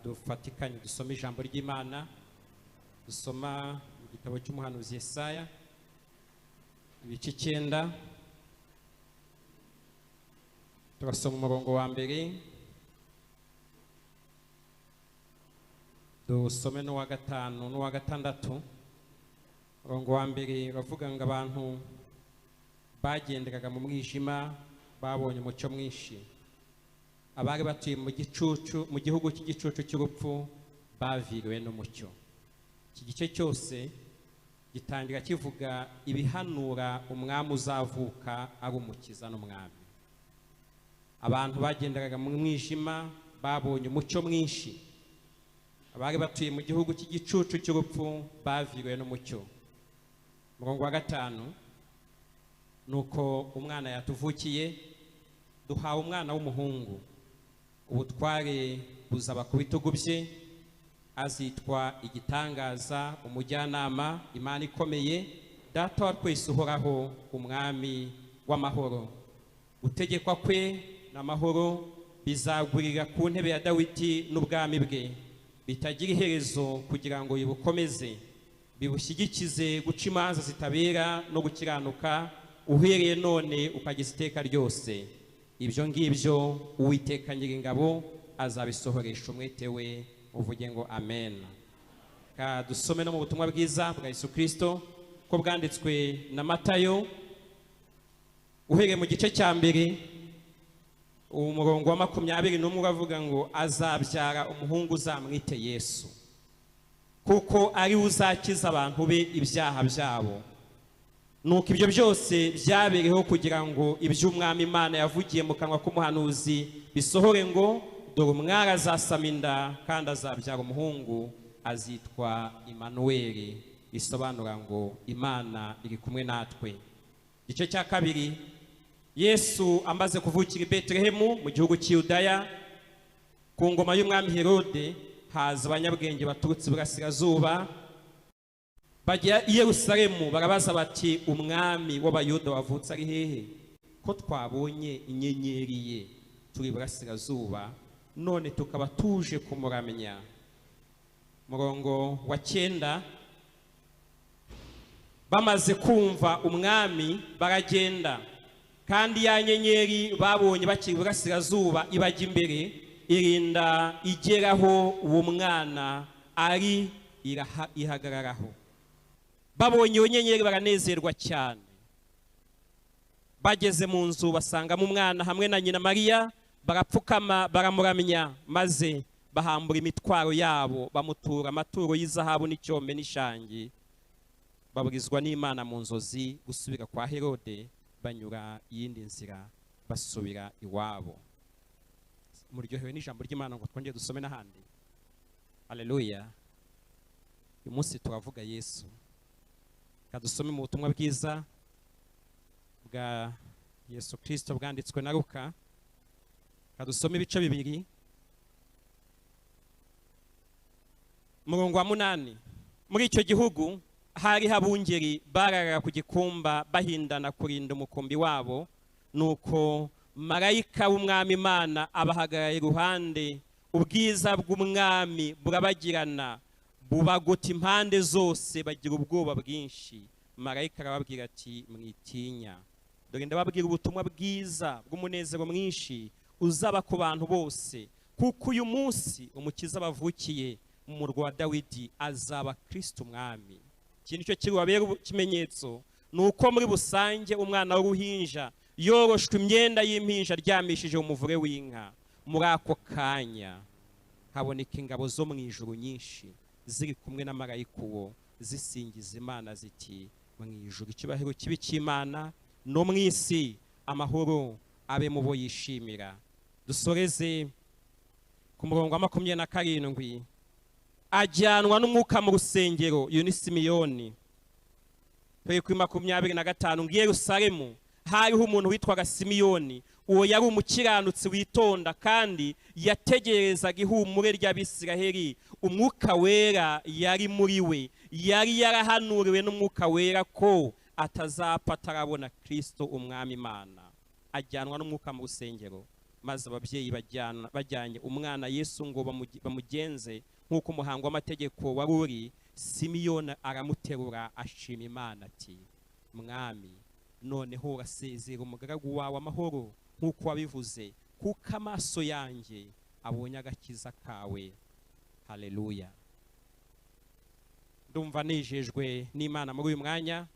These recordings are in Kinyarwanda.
dufatikanye dusoma ijambo ry'Imana. Dusoma mu gitabo cy'umuhanuzi Yesaya ibice 9, turasoma umurongo wa mbere, dusome n'uwa 5 n'uwa 6. Umurongo wa mbere bavuga ngo abantu bagenderaga mu mwijima babonye umucyo mwinshi, abari batuye mu gihugu cy'igicucu cy'urupfu baviriwe n'umucyo. Iki gice cyose gitangira kivuga ibihanura umwami uzavuka ari umukiza n'umwami. Abantu bagenderaga mu mwijima babonye umucyo mwinshi, abari batuye mu gihugu cy'igicucu cy'urupfu baviriwe n'umucyo. Umurongo wa 5, nuko umwana yatuvukiye, duhawe umwana w'umuhungu, ubutware buzaba ku bitugu bye, azitwa igitangaza, umujyanama, Imana ikomeye, data wa twese uhoraho, umwami w'amahoro. Gutegekwa kwe n'amahoro bizagurira ku ntebe ya Dawidi n'ubwami bwe, bitagira iherezo, kugira ngo yibukomeze, bibushyigikize guca imanza zitabera no gukiranuka, uhereye none ukageza iteka ryose. Ibyo ngibyo Uwiteka Nyiringabo azabisohoresha umwete we, uvuge ngo amen. Dusome no mu butumwa bwiza bwa Yesu Kristo ko bwanditswe na Matayo, uhereye mu gice cya mbere umurongo wa 21 uravuga ngo azabyara umuhungu uzamwite Yesu, kuko ari uzakiza abantu be ibyaha byabo. Nuko ibyo byose byabereho kugira ngo iby'umwami Imana yavugiye mu kanwa k'umuhanuzi bisohore ngo, dore umwari azasama inda kandi azabyara umuhungu, azitwa Imanuweli, bisobanura ngo Imana iri kumwe natwe. Igice cya kabiri, Yesu amaze kuvukira i Betelehemu mu gihugu cy'Yudaya ku ngoma y'umwami Herode, haza abanyabwenge baturutse iburasirazuba bajya i Yerusalemu, barabaza bati, umwami w'Abayuda wavutse ari hehe? Ko twabonye inyenyeri ye turi iburasirazuba, none tukaba tuje kumuramya. Murongo wa 9, bamaze kumva umwami baragenda, kandi ya nyenyeri babonye bakiri iburasirazuba ibajya imbere, irinda igeraho uwo mwana ari ihagararaho. Babonye iyo nyenyeri baranezerwa cyane. Bageze mu nzu basangamo umwana hamwe na nyina Mariya, barapfukama baramuramya, maze bahambura imitwaro yabo, bamutura amaturo y'izahabu n'icyome n'ishangi. Babwirizwa n'Imana mu nzozi gusubira kwa Herode, banyura iyindi nzira basubira iwabo. Muryohewe n'ijambo ry'Imana ngo twongere dusome n'ahandi. Haleluya. Uyu munsi turavuga Yesu. Kadusome mu butumwa bwiza bwa Yesu Kristo bwanditswe na Luka. Kadusome ibice 2. Murongo wa 8, muri icyo gihugu hari habungeri barara ku gikumba bahindana kurinda umukumbi wabo, nuko marayika w'umwami Imana abahagarara iruhande, ubwiza bw'umwami burabagirana, bubagota impande zose, bagira ubwoba bwinshi. Marayika arababwira ati, mwitinya, dore ndababwira ubutumwa bwiza bw'umunezero mwinshi uzaba ku bantu bose, kuko uyu munsi umukiza bavukiye mu murwa wa Dawidi, azaba Kristo umwami. Ikintu cyo kirubabera ikimenyetso nuko muri busange umwana w'uruhinja yoroshwe imyenda y'impinja aryamishije umuvure w'inka. Muri ako kanya haboneka ingabo zo mu ijuru nyinshi, ziri kumwe na marayika uwo, zisingiza Imana ziti, mu ijuru icyubahiro kibi cy'Imana, no mu isi amahoro abe mu bo yishimira. Dusoreze ku murongo wa 27. Ajyanwa n'umwuka mu rusengero, uyu ni Simiyoni. Kuri 25 ngi Yerusalemu hariho umuntu witwaga Simiyoni. Uwo yari umukiranutsi witonda, kandi yategerezaga ihumure ry'Abisiraheli. Umwuka wera yari muri we, yari yarahanuriwe n'umwuka wera ko atazapfa atarabona Kristo umwami Imana. Ajyanwa n'umwuka mu rusengero. maze ababyeyi bajyanye umwana Yesu ngo bamugenze nk'uko umuhango w'amategeko wari uri. Simiyoni aramuterura ashima Imana ati, mwami, noneho urasezera umugaragu wawe amahoro nk'uko wabivuze, kuko amaso yanjye abonye agakiza kawe. Haleluya. Ndumva nejejwe n'Imana muri uyu mwanya,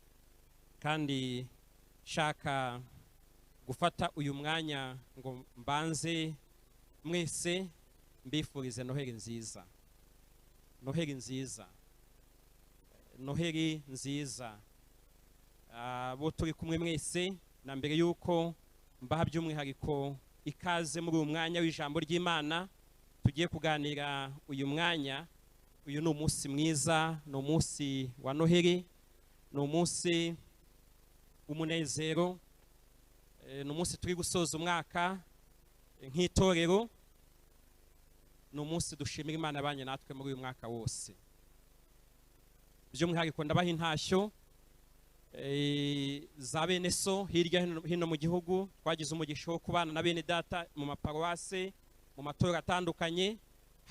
kandi shaka gufata uyu mwanya ngo mbanze mwese mbifurize Noheli nziza. Noheli nziza. Noheli nziza. Bo turi kumwe mwese, na mbere yuko mbaha by'umwihariko ikaze muri uyu mwanya w'ijambo ry'Imana tugiye kuganira uyu mwanya. Uyu ni umunsi mwiza, ni umunsi wa Noheli, ni umunsi w'umunezero, ni umunsi turi gusoza umwaka nk'itorero, ni umunsi dushimira Imana yabanye natwe muri uyu mwaka wose. By'umwihariko ndabaha intashyo za bene so hirya hino mu gihugu. Twagize umugisha wo kubana na bene data mu maparuwase, mu matorero atandukanye,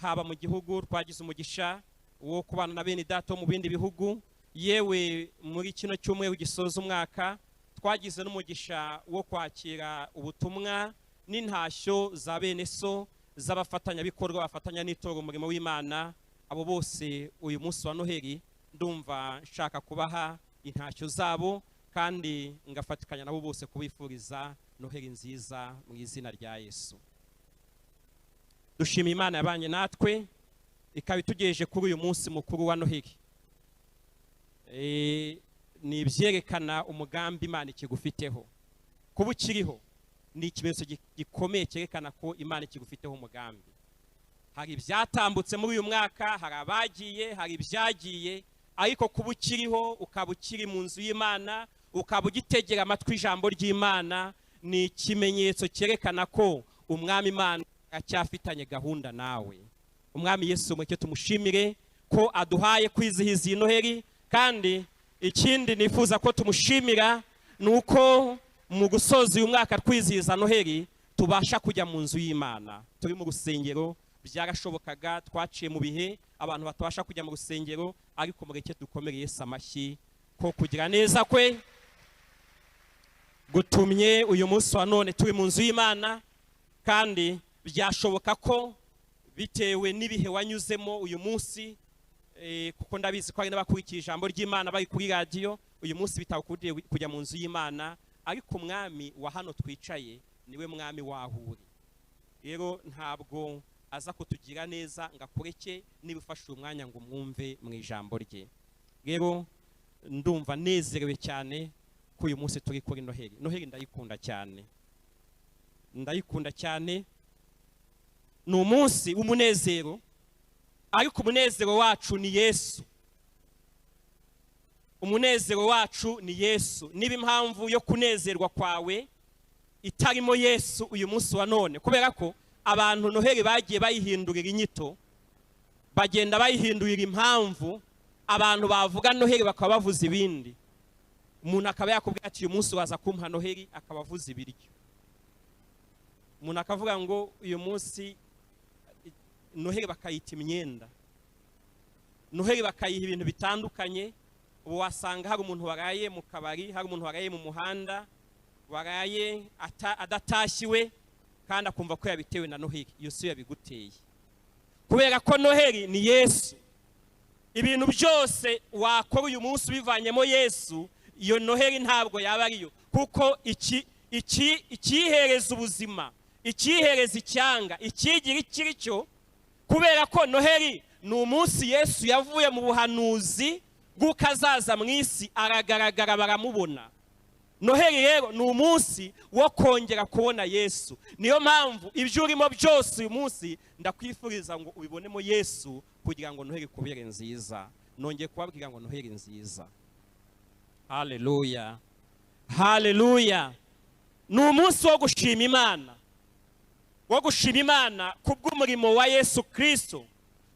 haba mu gihugu. Twagize umugisha wo kubana na bene data mu bindi bihugu. Yewe muri kino cyumweru gisoza umwaka twagize n'umugisha wo kwakira ubutumwa n'intashyo za bene so, z'abafatanyabikorwa bafatanya n'itorero umurimo w'Imana. Abo bose uyu munsi wa Noheli ndumva nshaka kubaha intashyo zabo, kandi ngafatikanya nabo bose kubifuriza Noheli nziza mu izina rya Yesu. Dushima Imana yabanye natwe ikaba itugejeje kuri uyu munsi mukuru wa Noheli. Ni ibyerekana umugambi Imana ikigufiteho. Kuba ukiriho ni ikimenyetso gikomeye cyerekana ko Imana ikigufiteho umugambi. Hari ibyatambutse muri uyu mwaka, hari abagiye, hari ibyagiye, ariko kuba ukiriho, ukaba ukiri mu nzu y'Imana, ukaba ugitegera amatwi ijambo ry'Imana, ni ikimenyetso cyerekana ko umwami Imana acyafitanye gahunda nawe. Umwami Yesu mucyo tumushimire ko aduhaye kwizihiza iyi Noheli, kandi ikindi nifuza ko tumushimira nuko mu gusoza uyu mwaka twizihiza Noheli tubasha kujya mu nzu y'Imana. Turi mu rusengero, byarashobokaga twaciye mu bihe abantu batabasha kujya mu rusengero, ariko mureke dukomere Yesu amashyi ko kugira neza kwe gutumye uyu munsi wa none turi mu nzu y'Imana. Kandi byashoboka ko bitewe n'ibihe wanyuzemo uyu munsi, kuko ndabizi ko hari n'abakurikiye ijambo ry'Imana bari kuri radio, uyu munsi bitakudiye kujya mu nzu y'Imana, ariko umwami wa hano twicaye niwe mwami wahuri. Rero ntabwo aza kutugira neza ngakureke niba ufashe umwanya ngo mwumve mu ijambo rye. Rero ndumva nezerewe cyane ko uyu munsi turi kuri Noheli. Noheli ndayikunda cyane, ndayikunda cyane. Ni umunsi w'umunezero, ariko umunezero wacu ni Yesu. Umunezero wacu ni Yesu. Niba impamvu yo kunezerwa kwawe itarimo Yesu uyu munsi wa none, kubera ko abantu Noheli bagiye bayihindurira inyito, bagenda bayihindurira impamvu, abantu bavuga Noheli bakaba bavuza ibindi. Umuntu akaba yakubwira ati uyu munsi waza kumpa Noheli, akaba avuza ibiryo. Umuntu akavuga ngo uyu munsi Noheli bakayita imyenda, Noheli bakayiha ibintu bitandukanye. Ubu wasanga hari umuntu waraye mu kabari, hari umuntu waraye mu muhanda, waraye adatashiwe, kandi akumva ko yabitewe na Noheli. Iyo si yabiguteye, kubera ko Noheli ni Yesu. Ibintu byose wakora uyu munsi bivanyemo Yesu, iyo Noheli ntabwo yaba ariyo, kuko ikihereza ubuzima, ikihereza icyanga, ikigira ikiri cyo, kubera ko Noheli ni umunsi Yesu yavuye mu buhanuzi bw'uko azaza mu isi, aragaragara baramubona. Noheli rero ni umunsi wo kongera kubona Yesu. Niyo mpamvu ibyo urimo byose uyu munsi ndakwifuriza ngo ubibonemo Yesu, kugira ngo Noheli kubere nziza. Nongeye kubabwira ngo Noheli nziza. Haleluya, haleluya. Ni umunsi wo gushima Imana, wo gushima Imana kubw'umurimo wa Yesu Kristo.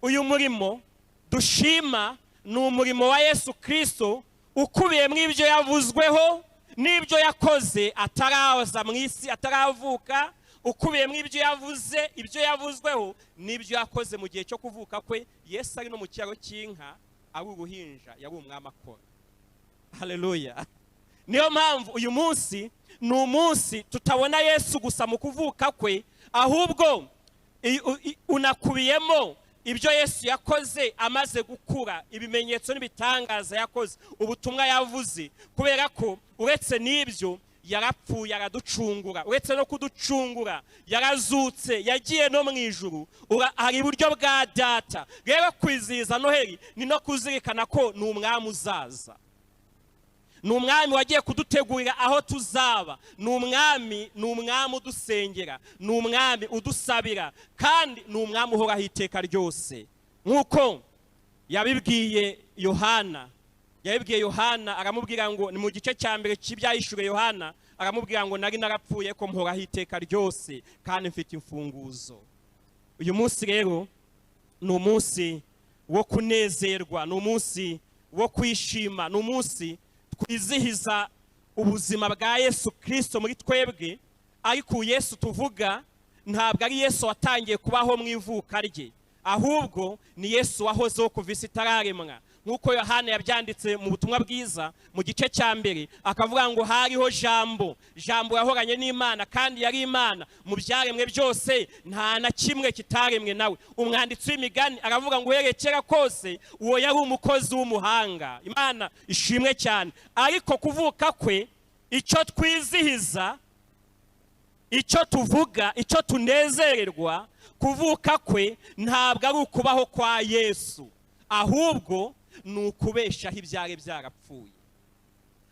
Uyu murimo dushima ni umurimo wa Yesu Kristo ukubiyemo ibyo yavuzweho n'ibyo yakoze ataraza mu isi, ataravuka. ukubiyemo ibyo yavuze, ibyo yavuzweho n'ibyo yakoze mu gihe cyo kuvuka kwe. Yesu ari no mu kiraro cy'inka, ari uruhinja, yari umwami akora. Haleluya. Niyo mpamvu uyu munsi ni umunsi tutabona Yesu gusa mu kuvuka kwe, ahubwo unakubiyemo ibyo Yesu yakoze amaze gukura, ibimenyetso n'ibitangaza yakoze, ubutumwa yavuze. Kubera ko uretse n'ibyo yarapfuye araducungura, uretse no kuducungura yarazutse, yagiye no mu ijuru, hari iburyo bwa Data. Rero kwizihiza Noheli ni no kuzirikana ko ni umwami uzaza, ni umwami wagiye kudutegurira aho tuzaba, ni umwami udusengera, ni umwami udusabira, kandi ni umwami uhoraho iteka ryose. Nk'uko yabibwiye Yohana, aramubwira ngo, ni mu gice cya mbere cy'ibyahishuriwe Yohana, aramubwira ngo nari narapfuye ko mhoraho iteka ryose kandi mfite imfunguzo. Uyu munsi rero ni umunsi wo kunezerwa, ni umunsi wo kwishima, ni umunsi twizihiza ubuzima bwa Yesu Kristo muri twebwe. Ariko Yesu tuvuga ntabwo ari Yesu watangiye kubaho mu ivuka rye, ahubwo ni Yesu wahozeho kuva isi itararemwa. Nk'uko Yohana yabyanditse mu butumwa bwiza mu gice cya mbere, akavuga ngo hariho Jambo, Jambo yahoranye n'Imana kandi yari Imana. Mu byaremwe byose nta na kimwe kitaremwe nawe. Umwanditsi w'imigani aravuga ngo uherekera kose uwo yari umukozi w'umuhanga. Imana ishimwe cyane. Ariko kuvuka kwe, icyo twizihiza, icyo tuvuga, icyo tunezererwa, kuvuka kwe ntabwo ari ukubaho kwa Yesu, ahubwo nukubeshaho ibyari byaraphuye,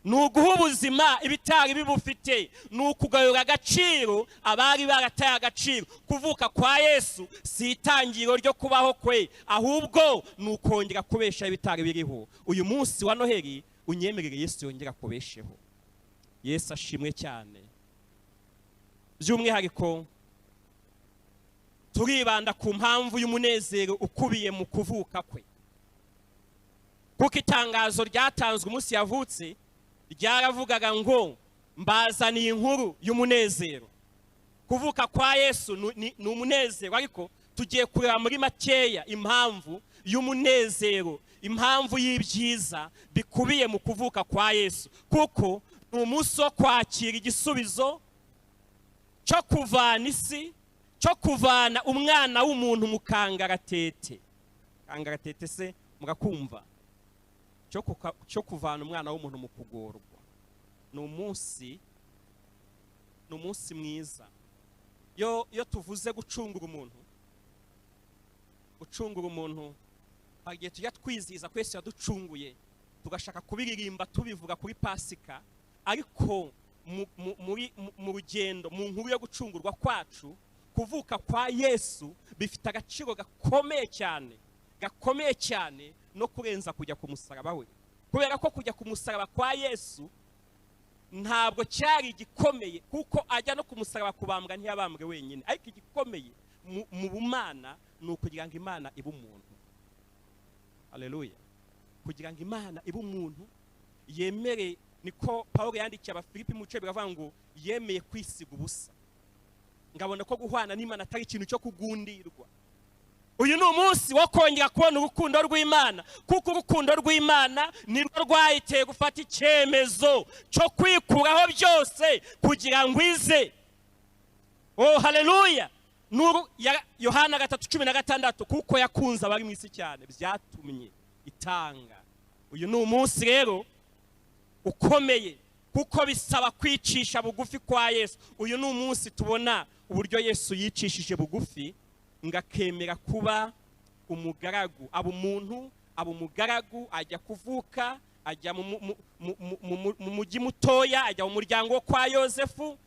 nuguha ubuzima ibitari bibufite, nukugarura agaciro abari barataye agaciro. Kuvuka kwa Yesu si itangiro ryo kubaho kwe, ahubwo nukongera kubesha ibitari biriho. Uyu munsi wa Noheli unyemerere Yesu yongera kubesheho. Yesu ashimwe cyane. By'umwihariko turibanda ku mpamvu y'umunezero ukubiye mu kuvuka kwe, kuko itangazo ryatanzwe umunsi yavutse ryaravugaga ngo mbazaniye inkuru y'umunezero. Kuvuka kwa Yesu ni umunezero, ariko tugiye kureba muri makeya impamvu y'umunezero, impamvu y'ibyiza bikubiye mu kuvuka kwa Yesu, kuko ni umunsi wo kwakira igisubizo cyo kuvana isi, cyo kuvana umwana w'umuntu mu kangaratete. Kangaratete se mugakumva, cyo kuvana umwana w'umuntu mu kugorwa. Ni umunsi mwiza. Yo tuvuze gucungura umuntu, hari igihe tujya twizihiza ko Yesu yaducunguye, tugashaka kubiririmba tubivuga kuri Pasika, ariko mu rugendo, mu nkuru yo gucungurwa kwacu, kuvuka kwa Yesu bifite agaciro gakomeye cyane no kurenza kujya ku musaraba we. Kubera ko kujya ku musaraba kwa Yesu ntabwo cyari gikomeye, kuko ajya no ku musaraba kubambwa ntiyabambwe wenyine, ariko igikomeye mu bumana ni ukugira ngo Imana ibe umuntu. Haleluya. Kugira ngo Imana ibe umuntu, yemere, niko Pawulo yandikiye Abafilipi mu gice biravuga ngo yemeye kwisiga ubusa, ngabona ko guhwana n'Imana atari ikintu cyo kugundirwa. Uyu ni umunsi wo kongera kubona urukundo rw'Imana, kuko urukundo rw'Imana nirwo rwahiteye gufata icyemezo cyo kwikuraho byose kugira ngo ize. Oh haleluya. Yohana 3:16, kuko yakunze abari mu isi cyane byatumye itanga. Uyu ni umunsi rero ukomeye, kuko bisaba kwicisha bugufi kwa Yesu. Uyu ni umunsi tubona uburyo Yesu yicishije bugufi, ngakemera kuba umugaragu, aba umuntu, aba umugaragu, ajya kuvuka, ajya mu mujyi mutoya, ajya mu muryango wo kwa Yosefu,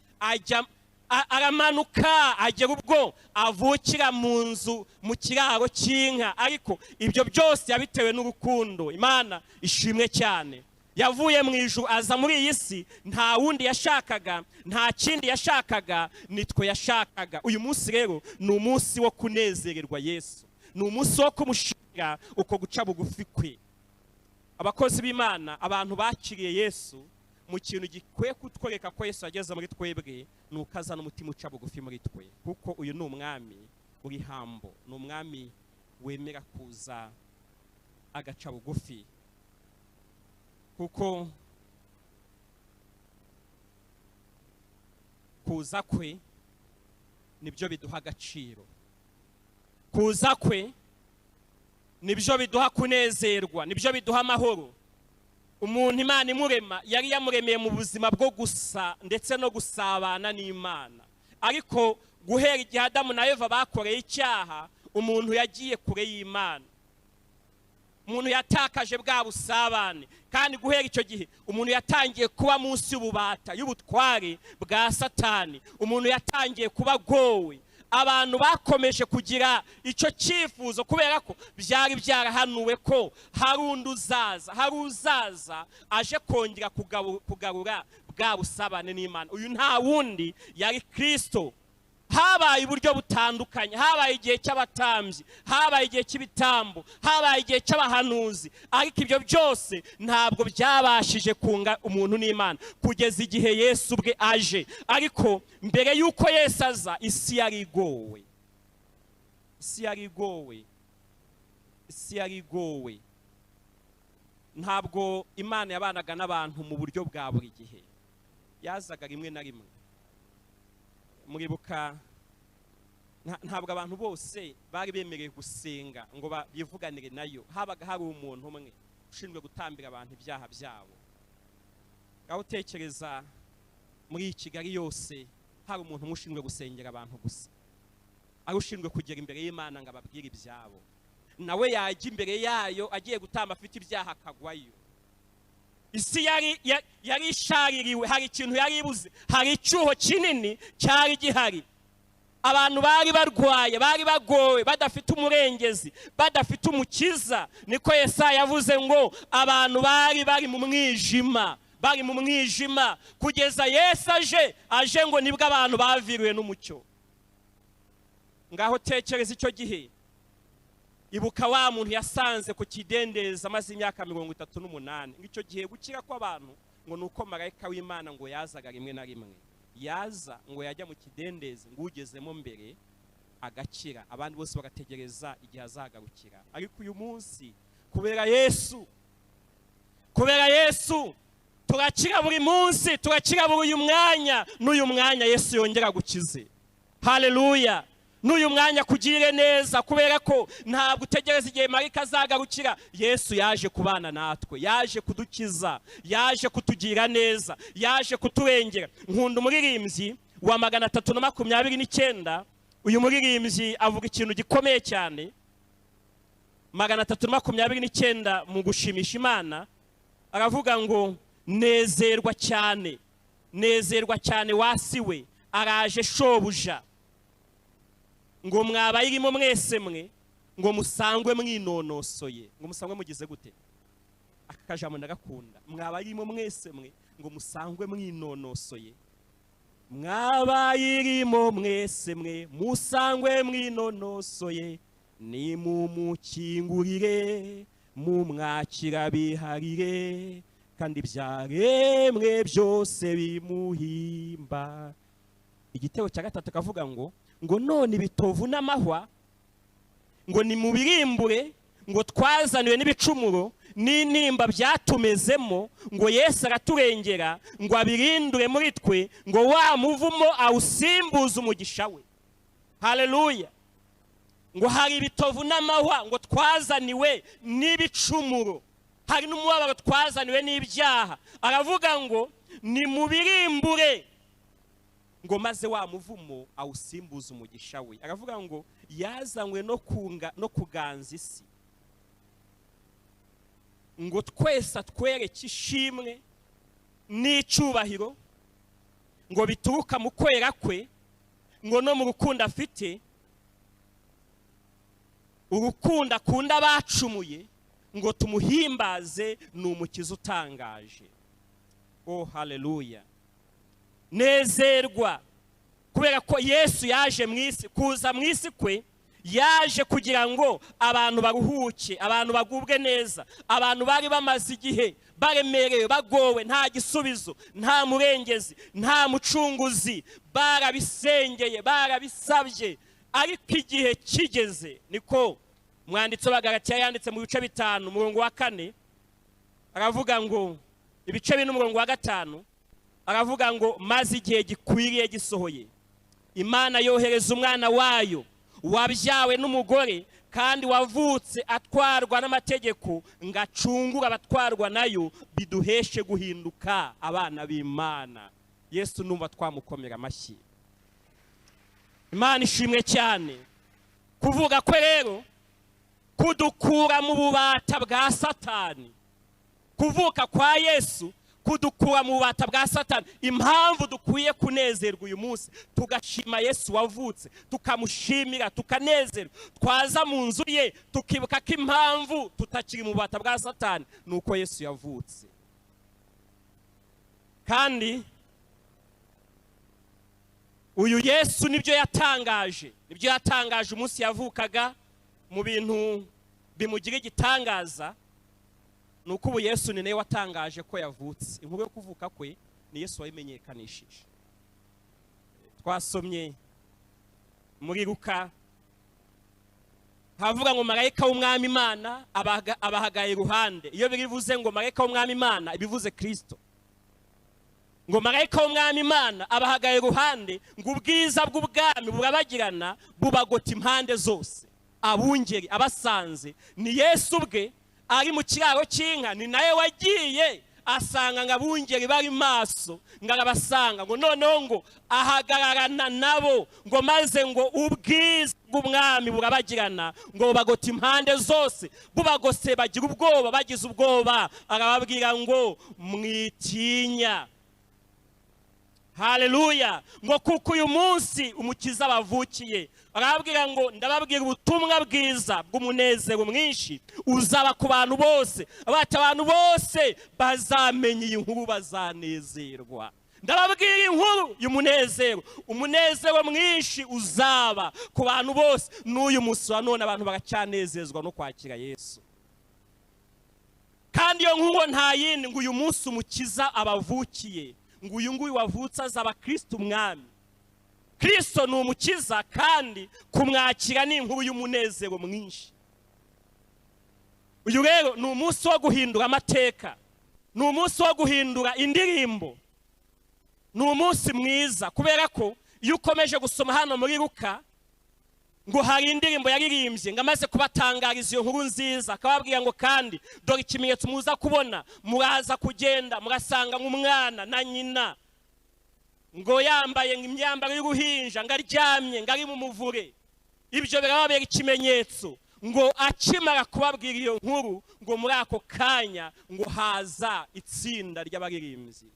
aramanuka agera ubwo avukira mu nzu mu kiraro cy'inka. Ariko ibyo byose yabitewe n'urukundo. Imana ishimwe cyane. Yavuye mu ijuru aza muri iyi si, nta wundi yashakaga, nta kindi yashakaga, nitwe yashakaga. Uyu munsi rero ni umunsi wo kunezererwa Yesu, ni umunsi wo kumushimira uko guca bugufi kwe. Abakozi b'Imana, abantu bakiriye Yesu mu kintu gikwiye kutwereka ko Yesu yageze muri twebwe ni ukazana umutima uca bugufi muri twe, kuko uyu ni umwami uri hambo, ni umwami wemera kuza agaca bugufi, kuko kuza kwe nibyo biduha agaciro, kuza kwe nibyo biduha kunezerwa, nibyo biduha amahoro. Umuntu Imana imurema yari yamuremeye mu buzima bwo gusa ndetse no gusabana n'Imana, ariko guhera igihe Adamu na Eva bakoreye icyaha, umuntu yagiye kure y'Imana, umuntu yatakaje bwa busabane, kandi guhera icyo gihe umuntu yatangiye kuba munsi y'ububata y'ubutware bwa Satani, umuntu yatangiye kuba gowe. Abantu bakomeje kugira icyo cyifuzo kubera ko byari byarahanuwe ko hari undi uzaza, hari uzaza aje kongera kugarura bwa busabane n'Imana. Uyu nta wundi yari Kristo. Habaye uburyo butandukanye, habaye igihe cy'abatambyi, habaye igihe cy'ibitambo, habaye igihe cy'abahanuzi, ariko ibyo byose ntabwo byabashije kunga umuntu n'Imana kugeza igihe Yesu ubwe aje. Ariko mbere yuko Yesu aza, isi yari igowe, isi yari igowe, isi yari igowe. Ntabwo Imana yabanaga n'abantu mu buryo bwa buri gihe, yazaga rimwe na rimwe. Muribuka ntabwo abantu bose bari bemereye gusenga ngo bivuganire nayo, habaga hari umuntu umwe ushinzwe gutambira abantu ibyaha byabo. Aho utekereza muri Kigali yose hari umuntu umwe ushinzwe gusengera abantu gusa, ari ushinzwe kugera imbere y'Imana ngo ababwire ibyabo, nawe yajya imbere yayo agiye gutamba afite ibyaha akagwayo. Isi yari ishaririwe, hari ikintu yari ibuze, hari icyuho kinini cyari gihari. Abantu bari barwaye, bari bagowe, badafite umurengezi, badafite umukiza. Niko Yesaya yavuze ngo abantu bari mu mwijima, bari mu mwijima, kugeza Yesu aje ngo nibwo abantu baviriwe n'umucyo. Ngaho tekereza icyo gihe, ibuka wa muntu yasanze ku kidendezi amaze imyaka 38. Ngicyo gihe gukira kw'abantu ngo nuko marayika w'Imana ngo yazaga rimwe na rimwe, yaza ngo yajya mu kidendezi ngo ugezemo mbere agakira, abandi bose bagategereza igihe azagarukira. Ariko uyu munsi kubera Yesu turakira buri munsi, turakira buri uyu mwanya, n'uyu mwanya Yesu yongera gukize. Haleluya! N'uyu mwanya kugire neza, kubera ko ntabwo utegereza igihe marayika azagarukira. Yesu yaje kubana natwe, yaje kudukiza, yaje kutugira neza, yaje kuturengera. Nkunda umuririmbyi wa 329, uyu muririmbyi avuga ikintu gikomeye cyane. 329 mu gushimisha Imana aravuga ngo nezerwa cyane, nezerwa cyane wasiwe araje shobuja, ngo mwabayirimo mwese mwe ngo musangwe mwinonosoye. Ngo musangwe mugize gute? Aka kajambo ndagakunda, mwabayirimo mwese mwe ngo musangwe mwinonosoye. Mwabayirimo mwese mwe musangwe mwinonosoye, ni mumukingurire mumwakira biharire, kandi byaremwe byose bimuhimba. Igitego cya gatatu kavuga ngo none ibitovu n'amahwa ngo ni mubirimbure, ngo twazaniwe n'ibicumuro n'intimba byatumezemo, ngo Yesu araturengera ngo abirindure muri twe, ngo wa muvumo awusimbuze umugisha we. Haleluya! Ngo hari ibitovu n'amahwa ngo twazaniwe n'ibicumuro, hari n'umubabaro twazaniwe n'ibyaha. Aravuga ngo ni mubirimbure, ngo maze wa muvumo awusimbuza umugisha we. Aravuga ngo yazanywe no kuganza isi, ngo twese atwereke ishimwe n'icyubahiro, ngo bituruka mu kwera kwe, ngo no mu rukundo afite, urukundo akunda abacumuye, ngo tumuhimbaze, ni umukiza utangaje. Oh haleluya! Nezerwa kubera ko Yesu yaje mu isi. Kuza mu isi kwe yaje kugira ngo abantu baruhuke, abantu bagubwe neza, abantu bari bamaze igihe baremerewe, bagowe, nta gisubizo, nta murengezi, nta mucunguzi, barabisengeye, barabisabye, ariko igihe kigeze. Niko umwanditsi w'Abagalatiya yanditse mu bice 5 umurongo wa 4, aravuga ngo ibice 4 umurongo wa 5, aravuga ngo maze igihe gikwiriye gisohoye, Imana yohereza umwana wayo wabyawe n'umugore kandi wavutse atwarwa n'amategeko, ngacungura abatwarwa nayo, biduheshe guhinduka abana b'Imana. Yesu numva twamukomera amashyi. Imana ishimwe cyane. Kuvuga kwe rero kudukura mu bubata bwa Satani. Kuvuka kwa Yesu kudukura mu bubata bwa Satani. Impamvu dukwiye kunezerwa uyu munsi, tugashima Yesu wavutse, tukamushimira, tukanezerwa, twaza mu nzu ye tukibuka ko impamvu tutakiri mu bubata bwa Satani nuko Yesu yavutse. Kandi uyu Yesu nibyo yatangaje umunsi yavukaga. Mu bintu bimugira igitangaza nuko ubu Yesu ni nawe watangaje ko yavutse. Inkuru yo kuvuka kwe ni Yesu wayimenyekanishije. Twasomye muri Luka havuga ngo marayika w'umwami Imana abahagaye iruhande. Iyo birivuze ngo marayika w'umwami Imana ibivuze Kristo. Ngo marayika w'umwami Imana abahagaye iruhande, ngo ubwiza bw'ubwami burabagirana bubagota impande zose. Abungeri abasanze ni Yesu ubwe ari mu kiraro cy'inka, ni naye wagiye asanga ngo abungeri bari maso, ngo arabasanga, ngo noneho ngo ahagararana nabo, ngo maze ngo ubwiza bw'umwami burabagirana ngo bagota impande zose. Bubagose bagira ubwoba, bagize ubwoba arababwira ngo mwitinya. Haleluya. Ngo kuko uyu munsi umukiza bavukiye. Arababwira ngo ndababwira ubutumwa bwiza bw'umunezero mwinshi uzaba ku bantu bose. Abantu bose bazamenye iyi nkuru, bazanezerwa. Ndababwira inkuru y'umunezero, umunezero mwinshi uzaba ku bantu bose. N'uyu munsi wa none abantu baracyanezezwa no kwakira Yesu. Kandi iyo nkuru nta yindi, ngo uyu munsi umukiza abavukiye, ngo uyu nguyu wavutse azaba Kristo umwami. Kristo ni umukiza, kandi kumwakira ni inkuru y'umunezero mwinshi. Uyu rero ni umunsi wo guhindura amateka, ni umunsi wo guhindura indirimbo, ni umunsi mwiza. Kubera ko iyo ukomeje gusoma hano muri Luka, ngo hari indirimbo yaririmbye ngo amaze kubatangariza iyo nkuru nziza, akababwira ngo kandi dore ikimenyetso muza kubona, muraza kugenda murasanga nk'umwana na nyina, ngo yambaye imyambaro y'uruhinja, ngo aryamye, ngo ari mu muvure. Ibyo birababera ikimenyetso. Ngo akimara kubabwira iyo nkuru, ngo muri ako kanya ngo haza itsinda ry'abaririmbyi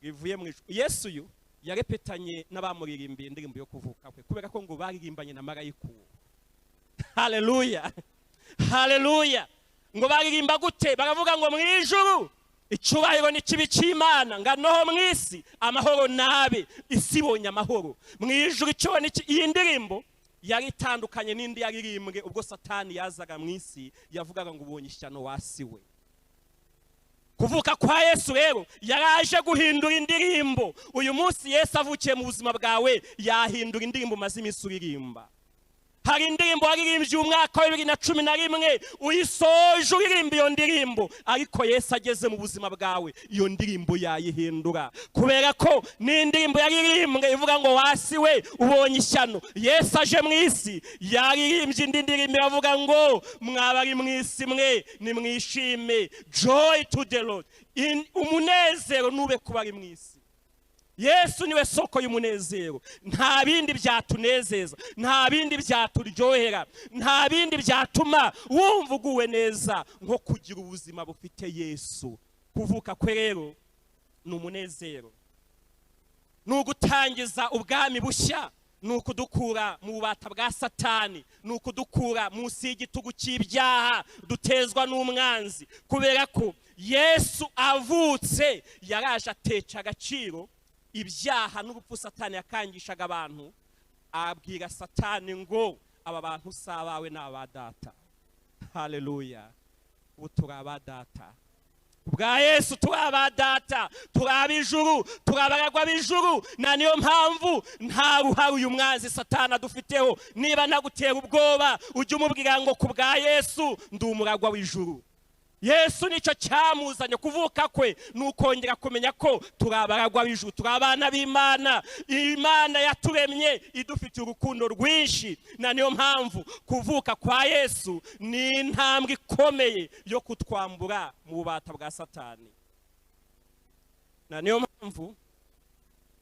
rivuye mu ijuru. Yesu uyu yarepetanye n'abamuririmbiye indirimbo yo kuvuka kwe, kubera ko ngo baririmbanye na marayika. Haleluya, haleluya. Ngo baririmba gute? Baravuga ngo mu ijuru icyubahiro ni kibi cy'Imana, ngo noho mu isi amahoro nabe. Isi ibonye amahoro. Mu ijuru icyo ni iyi ndirimbo yari itandukanye n'indi yaririmbwe ubwo Satani yazaga mu isi, yavugaga ngo ubonye ishyano wasiwe. Kuvuka kwa Yesu rero yaraje guhindura indirimbo. Uyu munsi Yesu avukiye mu buzima bwawe, yahindura indirimbo maze iminsi uririmba. Hari indirimbo waririmbye umwaka wa 2011 uyisoje uririmba iyo ndirimbo, ariko Yesu ageze mu buzima bwawe iyo ndirimbo yayihindura. Kubera ko ni indirimbo yaririmbwe ivuga ngo wasiwe ubonye ishyano. Yesu aje mu isi yaririmbye indi ndirimbo iravuga ngo mwabari mu isi mwe nimwishime, joy to the Lord. Umunezero nube kubari mu isi. Yesu niwe soko y'umunezero. Nta bindi byatunezeza, nta bindi byaturyohera, nta bindi byatuma wumva uguwe neza nko kugira ubuzima bufite Yesu. Kuvuka kwe rero ni umunezero, ni ugutangiza ubwami bushya, ni ukudukura mu bubata bwa Satani, ni ukudukura munsi y'igitugu cy'ibyaha dutezwa n'umwanzi. Kubera ko Yesu avutse yaraje ateca agaciro ibyaha n'ubupfu Satani yakangishaga abantu. Abwira Satani ngo aba bantu sabawe n'aba data. Haleluya. Ubu turi aba data. Ubwa Yesu turi aba data, turi ab'ijuru, turi abaragwa b'ijuru. Na niyo mpamvu nta ruhare uyu mwanzi Satana dufiteho. Niba nagutera ubwoba ujye umubwira ngo ku bwa Yesu ndi umuragwa w'ijuru. Yesu nicyo cyamuzanye kuvuka kwe, nukongera kumenya ko turi abaragwa b'ijuru, turi abana b'Imana. Imana yaturemye idufitiye urukundo rwinshi. Na niyo mpamvu kuvuka kwa Yesu ni intambwe ikomeye yo kutwambura mu bubata bwa Satani. Na niyo mpamvu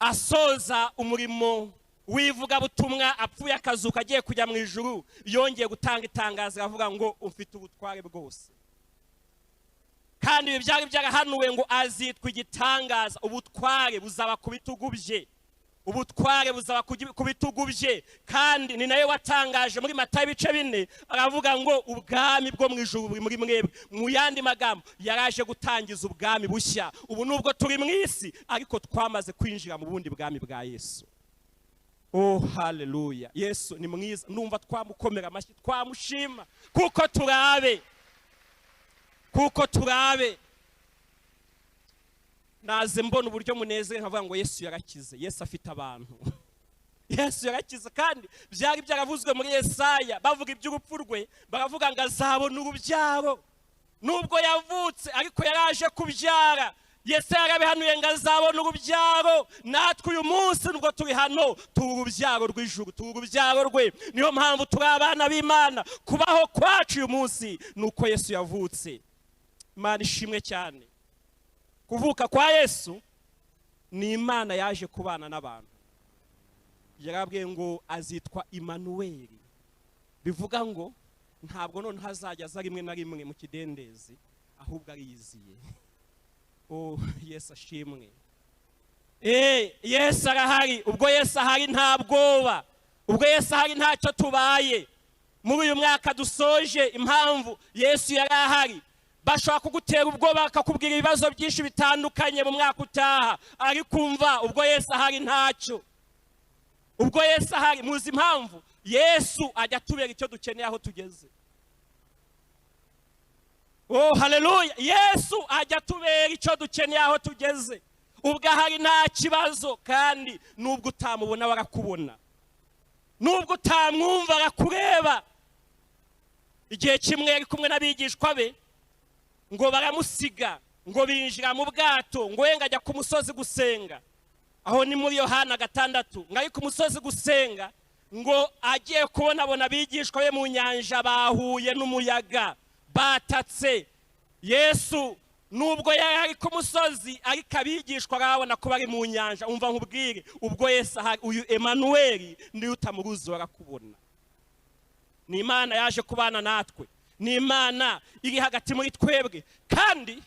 asoza umurimo wivuga butumwa apfuye akazuka agiye kujya mu ijuru, yongeye gutanga itangazo avuga ngo ufite ubutware bwose. Kandi ibyari byarahanuwe ngo azitwa igitangaza. Ubutware buzaba ku bitugu bye, ubutware buzaba ku bitugu bye. Kandi ni nayo watangaje muri Matayo ibice 4 aravuga ngo ubwami bwo mu ijuru buri muri mwebwe. Mu yandi magambo yaraje gutangiza ubwami bushya. Ubu nubwo turi mu isi ariko twamaze kwinjira mu bundi bwami bwa Yesu. Oh haleluya. Yesu ni mwiza, numva twamukomera amashyi, twamushima kuko turabe, kuko turabe. Naze mbona uburyo munezere nkavuga ngo Yesu yarakize. Yesu afite abantu. Yesu yarakize. Kandi byari byaravuzwe muri Yesaya bavuga iby'urupfu rwe, baravuga ngo azabona urubyaro. Nubwo yavutse ariko yaraje kubyara. Yesu yarabihanuye ngo azabona urubyaro. Natwe uyu munsi nubwo turi hano turi urubyaro rw'ijuru, turi urubyaro rwe. Niyo mpamvu turi abana b'Imana. Kubaho kwacu uyu munsi nuko Yesu yavutse. Imana ishimwe cyane. Kuvuka kwa Yesu ni Imana yaje kubana n'abantu. Yarabwiye ngo azitwa Immanueli, bivuga ngo ntabwo none hazajya za rimwe na rimwe mu kidendezi, ahubwo ariyiziye. Oh Yesu ashimwe. Yesu arahari. Ubwo Yesu ahari nta bwoba, ubwo Yesu ahari ntacyo tubaye. Muri uyu mwaka dusoje, impamvu Yesu yari ahari. Bashobora kugutera ubwoba bakakubwira ibibazo byinshi bitandukanye mu mwaka utaha, ariko umva ubwo Yesu ahari ntacyo. Ubwo Yesu ahari, muzi impamvu Yesu ajya tubera icyo dukeneye aho tugeze. Oh haleluya. Yesu ajya tubera icyo dukeneye aho tugeze. Ubwo ahari nta kibazo. Kandi nubwo utamubona barakubona, nubwo utamwumva arakureba. Igihe kimwe ari kumwe n'abigishwa be ngo baramusiga, ngo binjira mu bwato, ngo yenga ajya ku musozi gusenga. Aho ni muri Yohana 6. Ngari ku musozi gusenga, ngo agiye kubona abigishwa be mu nyanja bahuye n'umuyaga batatse. Yesu nubwo yari ari ku musozi ariko abigishwa arabona ko bari mu nyanja. Umva nkubwire, ubwo Yesu ahari, uyu Emmanuel ndiyo utamuruzi barakubona. Ni Imana yaje kubana natwe, ni Imana iri hagati muri twebwe. Kandi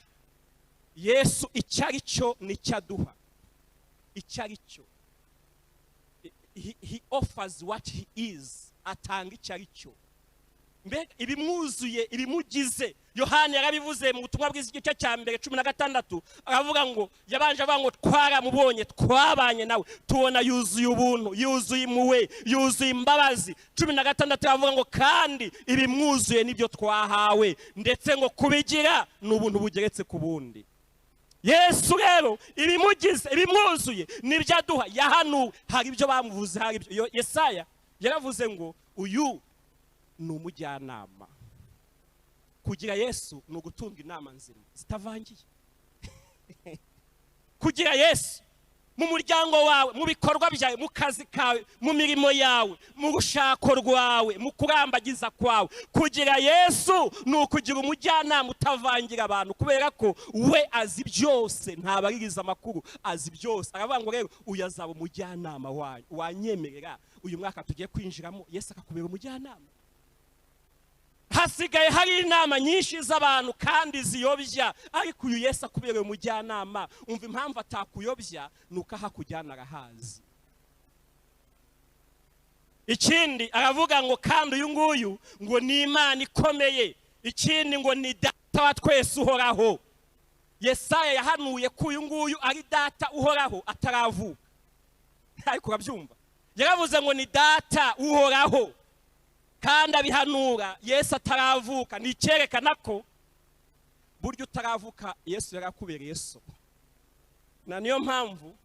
Yesu icyari cyo nicyaduha, icyari cyo. He offers what he is. Atanga icyari cyo. Mbega ibimwuzuye, ibimugize. Yohana yarabivuze mu butumwa bwiza igice cya 1:16 aravuga ngo yabanje avuga ngo twaramubonye, twabanye nawe, tubona yuzuye ubuntu, yuzuye impuhwe, yuzuye imbabazi. 16 aravuga ngo kandi ibimwuzuye nibyo twahawe, ndetse ngo kubigira n'ubuntu bugeretse ku bundi. Yesu rero ibimugize, ibimwuzuye nibyo aduha. Yahanuwe, hari ibyo bamuvuze, hari ibyo Yesaya yaravuze ngo uyu ni umujyanama. Kugira Yesu ni ugutunga inama nzima zitavangiye. Kugira Yesu mu muryango wawe, mu bikorwa byawe, mu kazi kawe, mu mirimo yawe, mu rushako rwawe, mu kurambagiza kwawe. Kugira Yesu ni ukugira umujyanama utavangira abantu, kubera ko we azi byose, ntabaririza amakuru, azi byose. Aravuga ngo rero uyu azaba umujyanama wanyu, wanyemerera uyu mwaka tugiye kwinjiramo Yesu akakubera umujyanama. Hasigaye hari inama nyinshi z'abantu kandi ziyobya, ariko uyu Yesu akubereye umujyanama. Umva impamvu atakuyobya, nuko ahakujyana arahazi. Ikindi aravuga ngo kandi uyu nguyu ngo ni Imana ikomeye. Ikindi ngo ni data wa twese uhoraho. Yesaya yahanuye ko uyu nguyu ari data uhoraho ataravuka. Ariko urabyumva, yaravuze ngo ni data uhoraho. kandi abihanura Yesu ataravuka. Ni icyerekana ko buryo utaravuka Yesu yarakubereye so. Na niyo mpamvu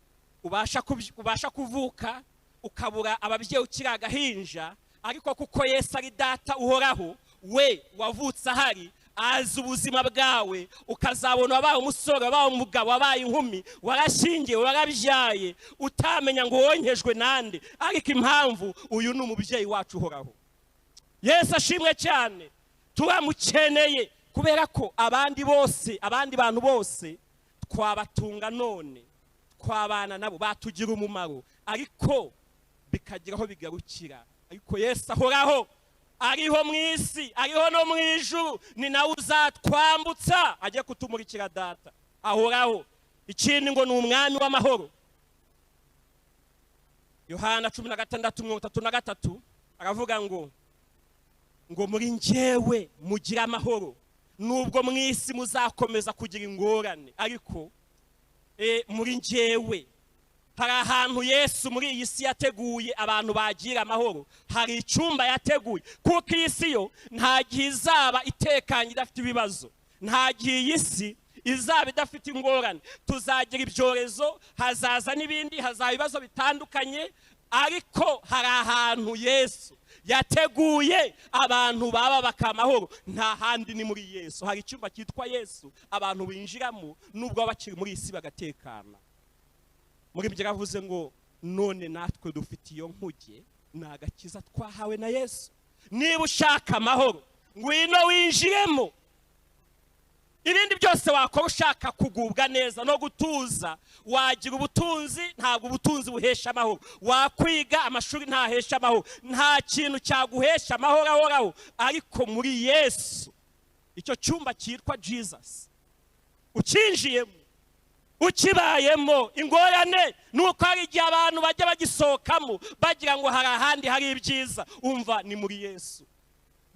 ubasha kuvuka ukabura ababyeyi ukiri agahinja, ariko kuko Yesu ari data uhoraho, we wavutse ahari, azi ubuzima bwawe, ukazabona wabaye umusore, wabaye umugabo, wabaye inkumi, warashingiwe, warabyaye, utamenya ngo wonkejwe nande, ariko impamvu uyu ni umubyeyi wacu uhoraho. Yesu ashimwe cyane. Turamukeneye kubera ko abandi bantu bose twabatunga none, twabana nabo, batugira umumaro, ariko bikagiraho bigarukira. Ariko Yesu ahoraho, ariho mu isi, ariho no mu ijuru, ni nawe uzatwambutsa ajye kutumurikira data. Ahoraho. Ikindi ngo ni umwami w'amahoro. Yohana 16:33 aravuga ngo muri njyewe mugira amahoro, nubwo mu isi muzakomeza kugira ingorane, ariko muri njyewe. Hari ahantu Yesu muri iyi si yateguye abantu bagira amahoro. Hari icyumba yateguye, kuko iyi si yo nta gihe izaba itekanye idafite ibibazo, nta gihe iyi si izaba idafite ingorane. Tuzagira ibyorezo, hazaza n'ibindi, hazaba ibibazo bitandukanye, ariko hari ahantu Yesu yateguye abantu baba bakamahoro. Nta handi ni muri Yesu. Hari icyumba cyitwa Yesu abantu binjiramo nubwo bakiri muri isi bagatekana. Muri ibyo yavuze ngo none natwe dufite iyo nkuge, ni agakiza twahawe na Yesu. Niba ushaka amahoro, ngwino winjiremo. Ibindi byose wakora ushaka kugubwa neza no gutuza, wagira ubutunzi, ntabwo ubutunzi buhesha amahoro. Wakwiga amashuri ntahesha amahoro, nta kintu cyaguhesha amahoro ahoraho. Ariko muri Yesu, icyo cyumba cyitwa Jesus, ukinjiyemo, ukibayemo, ingorane nuko hari igihe abantu bajya bagisohokamo bagira ngo hari ahandi hari ibyiza. Umva, ni muri Yesu.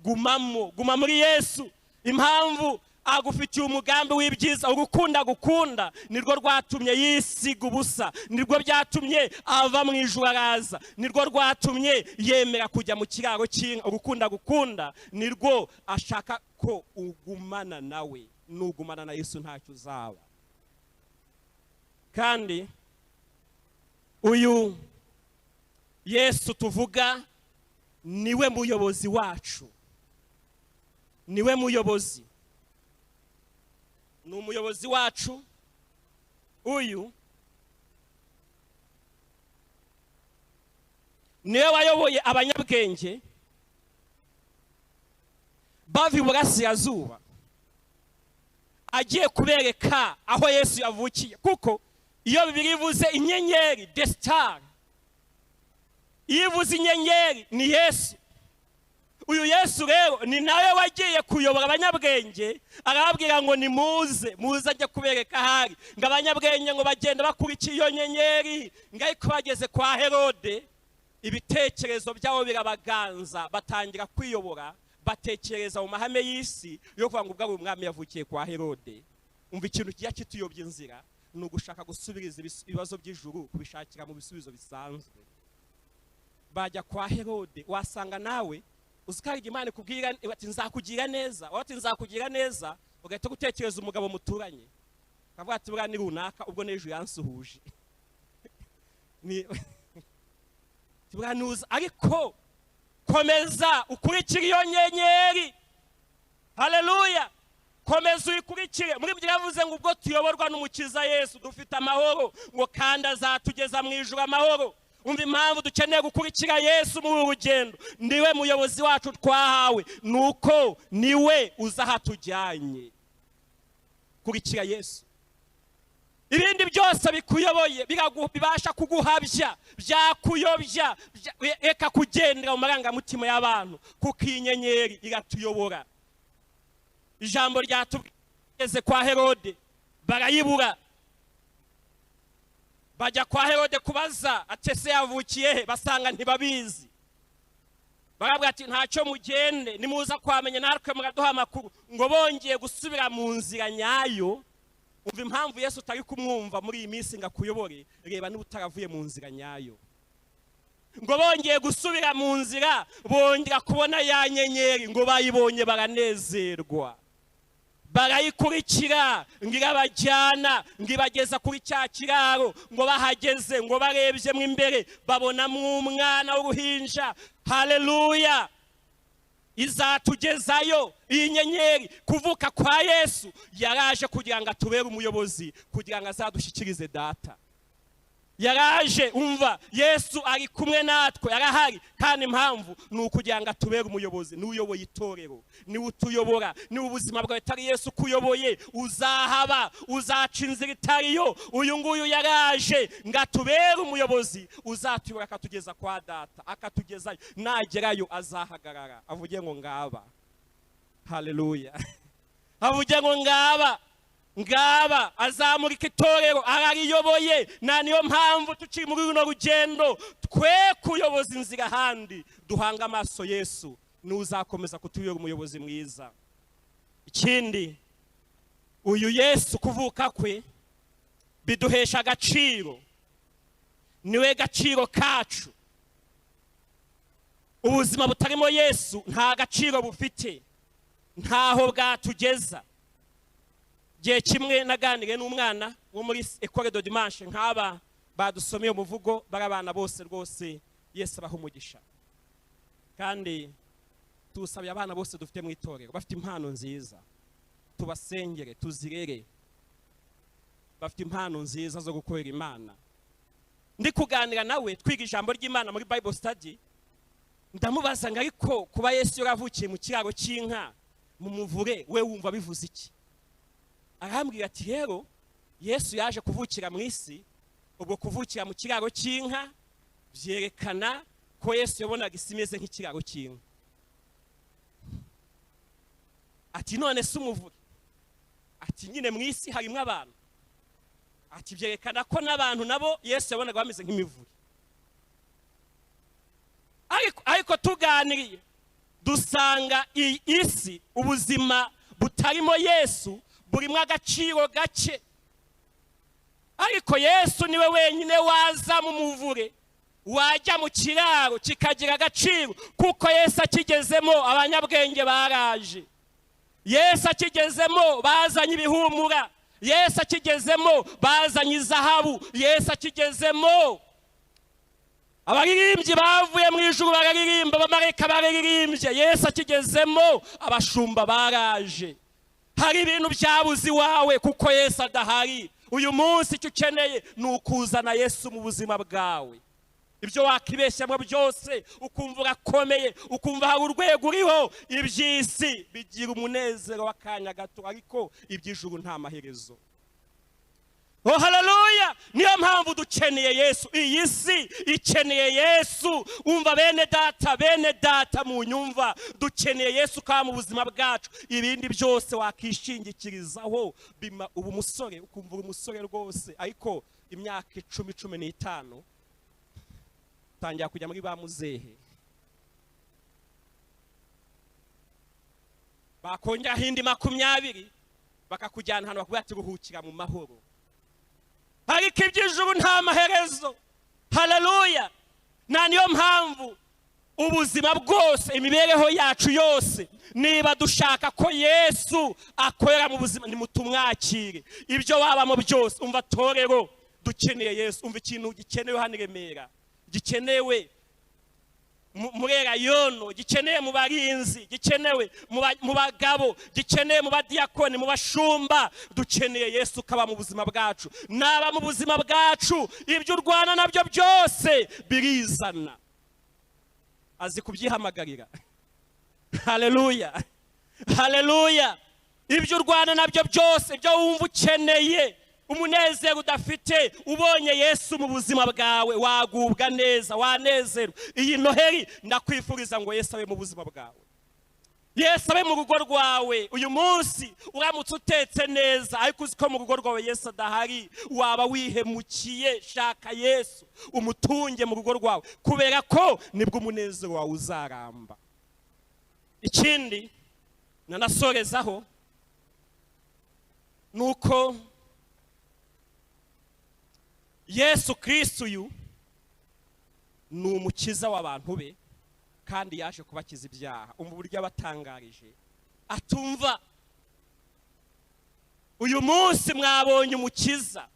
Guma muri Yesu. Impamvu agufitiye umugambi w'ibyiza, gukunda nirwo rwatumye yisiga ubusa, nirwo byatumye ava mu ijuru araza, nirwo rwatumye yemera kujya mu kiraro cy'inka. Gukunda nirwo ashaka ko ugumana nawe. Nugumana na Yesu ntacyo uzaba. Kandi uyu Yesu tuvuga niwe muyobozi wacu, niwe muyobozi, ni umuyobozi wacu. Uyu niwe wayoboye abanyabwenge bava iburasirazuba, agiye kubereka aho Yesu yavukiye. Kuko iyo Bibiliya ivuze inyenyeri, the star, iyo ivuze inyenyeri ni Yesu. Uyu Yesu rero ni nawe wagiye kuyobora abanyabwenge, arababwira ngo ni muze ajye kubereka ahari. Ngo abanyabwenge ngo bagenda bakurikiye iyo nyenyeri. Ariko bageze kwa Herode, ibitekerezo byabo birabaganza, batangira kwiyobora, batekereza mu mahame y'isi yo kuvuga ngo ubwo umwami yavukiye kwa Herode. Umva ikintu kijya kituyobya inzira, ni ugushaka gusubiriza ibibazo by'ijuru kubishakira mu bisubizo bisanzwe. Bajya kwa Herode, wasanga nawe uzikariga Imana kubwira ati nzakugira neza, wati nzakugira neza, ugahita gutekereza umugabo muturanye, kavuga ati bwa ni runaka ubwo n'ejo yansuhuje. Tibranuza, ariko komeza ukurikira iyo nyenyeri. Haleluya. Komeza uyikurikire. Muri ibyo yavuze ngo ubwo tuyoborwa n'umukiza Yesu dufite amahoro, ngo kandi azatugeza mu ijuru amahoro. Umva impamvu dukeneye gukurikira Yesu muri urugendo. Niwe muyobozi wacu twahawe, nuko niwe uzahatujyanye. Kurikira Yesu. Ibindi byose bikuyoboye bibasha kuguhabya, byakuyobya, reka kugendera mu marangamutima y'abantu, kuko inyenyeri iratuyobora. Ijambo ryatugeze kwa Herode, barayibura. Bajya kwa Herode kubaza ati se yavukiye he, basanga ntibabizi. Barabwira ati ntacyo mugende, nimuza kwamenya natwe muraduha amakuru. Ngo bongeye gusubira mu nzira nyayo. Umva impamvu Yesu utari kumwumva muri iyi minsi ngo akuyobore, reba niba utaravuye mu nzira nyayo. ngo bongeye gusubira mu nzira bongera kubona ya nyenyeri ngo bayibonye baranezerwa barayikurikira ngo irabajyana ngo ibageza kuri cya kiraro ngo bahageze ngo barebyemo imbere babonamo umwana w'uruhinja. Haleluya! izatugezayo iyi nyenyeri. Kuvuka kwa Yesu yaraje kugira ngo atubere umuyobozi, kugira ngo azadushyikirize data. Yaraje, umva, Yesu ari kumwe natwe, yarahari, kandi impamvu ni ukugira ngo atubere umuyobozi. Ni uyoboye itorero, ni utuyobora. Ni ubuzima bwawe atari Yesu kuyoboye, uzahaba, uzaca inzira itariyo. Uyu nguyu yaraje ngo atubere umuyobozi, uzatuyobora akatugeza kwa data, akatugezayo. Nagerayo azahagarara avuge ngo ngaba. Haleluya! Avuge ngo ngaba azamurika itorero, arariyoboye. Na niyo mpamvu tukiri muri runo rugendo twe kuyoboza inzira handi, duhanga amaso Yesu, n'uzakomeza kutuyobora umuyobozi mwiza. Ikindi, uyu Yesu kuvuka kwe biduhesha agaciro, niwe gaciro kacu. Ubuzima butarimo Yesu nta gaciro bufite, ntaho bwatugeza. Gihe kimwe naganiriye n'umwana wo muri Ecole de Dimanche, nk'aba badusomeye umuvugo, barabana bose rwose Yesu abaha umugisha. Kandi tusabiye abana bose dufite mu itorero, bafite impano nziza, tubasengere, tuzirere. Bafite impano nziza zo gukorera Imana. Ndi kuganira nawe twiga ijambo ry'Imana muri Bible study, ndamubaza ngo ariko kuba Yesu yaravukiye mu kiraro cy'inka mu muvure, we wumva bivuze iki? Arambwira ati rero Yesu yaje kuvukira mu isi, ubwo kuvukira mu kiraro cy'inka byerekana ko Yesu yabonaga isi imeze nk'ikiraro cy'inka. Ati none se umuvure? Ati nyine mu isi harimo abantu. Ati byerekana ko n'abantu nabo Yesu yabonaga bameze nk'imivure. Ariko tuganiriye dusanga iyi isi, ubuzima butarimo Yesu burimo agaciro gake. Ariko Yesu niwe wenyine waza mu muvure, wajya mu kiraro kikagira agaciro, kuko Yesu akigezemo abanyabwenge baraje. Yesu akigezemo bazanye ibihumura. Yesu akigezemo bazanye izahabu. Yesu akigezemo abaririmbyi bavuye mu ijuru bararirimba, abamarayika bararirimbye. Yesu akigezemo abashumba baraje. Hari ibintu byabuze iwawe kuko Yesu adahari. Uyu munsi icyo ukeneye ni ukuzana Yesu mu buzima bwawe. Ibyo wakibeshyamo byose ukumva urakomeye, ukumva hari urwego uriho, iby'isi bigira umunezero w'akanya gato, ariko iby'ijuru nta maherezo. Oh haleluya! Niyo mpamvu dukeneye Yesu. Iyi si ikeneye Yesu. Umva bene data mu nyumva, dukeneye Yesu kwa mu buzima bwacu. Ibindi byose wakishingikirizaho bima ubu musore, ukumva umusore rwose, ariko imyaka 10-15 tangira kujya muri ba muzehe, bakongera hindi 20 bakakujyana hano bakubwira ati ruhukira mu mahoro. Ariko iby'ijuru nta maherezo. Haleluya! Na niyo mpamvu ubuzima bwose, imibereho yacu yose, niba dushaka ko Yesu akorera mu buzima, nimutumwakire. Ibyo wabamo byose, umva torero, dukeneye Yesu. Umva ikintu gikenewe hano i Remera, gikenewe murera yono, gikenewe mu barinzi, gikenewe mu bagabo, gikenewe mu badiyakoni, mu bashumba. Dukeneye Yesu kaba mu buzima bwacu. Naba mu buzima bwacu, ibyo urwana nabyo byose birizana. Azi kubyihamagarira. Haleluya! Haleluya! Ibyo urwana nabyo byose, ibyo wumva ukeneye, umunezero udafite, ubonye Yesu mu buzima bwawe wagubwa neza, wanezero. Iyi Noheri ndakwifuriza ngo Yesu abe mu buzima bwawe. Yesu abe mu rugo rwawe. Uyu munsi uramutse utetse neza ariko uziko mu rugo rwawe Yesu adahari, waba wihemukiye. Shaka Yesu umutunge mu rugo rwawe, kubera ko nibwo umunezero wawe uzaramba. Ikindi nanasorezaho nuko Yesu Kristo uyu ni umukiza w'abantu be kandi yaje kubakiza ibyaha. Uburyo abatangarije atumva uyu munsi mwabonye umukiza,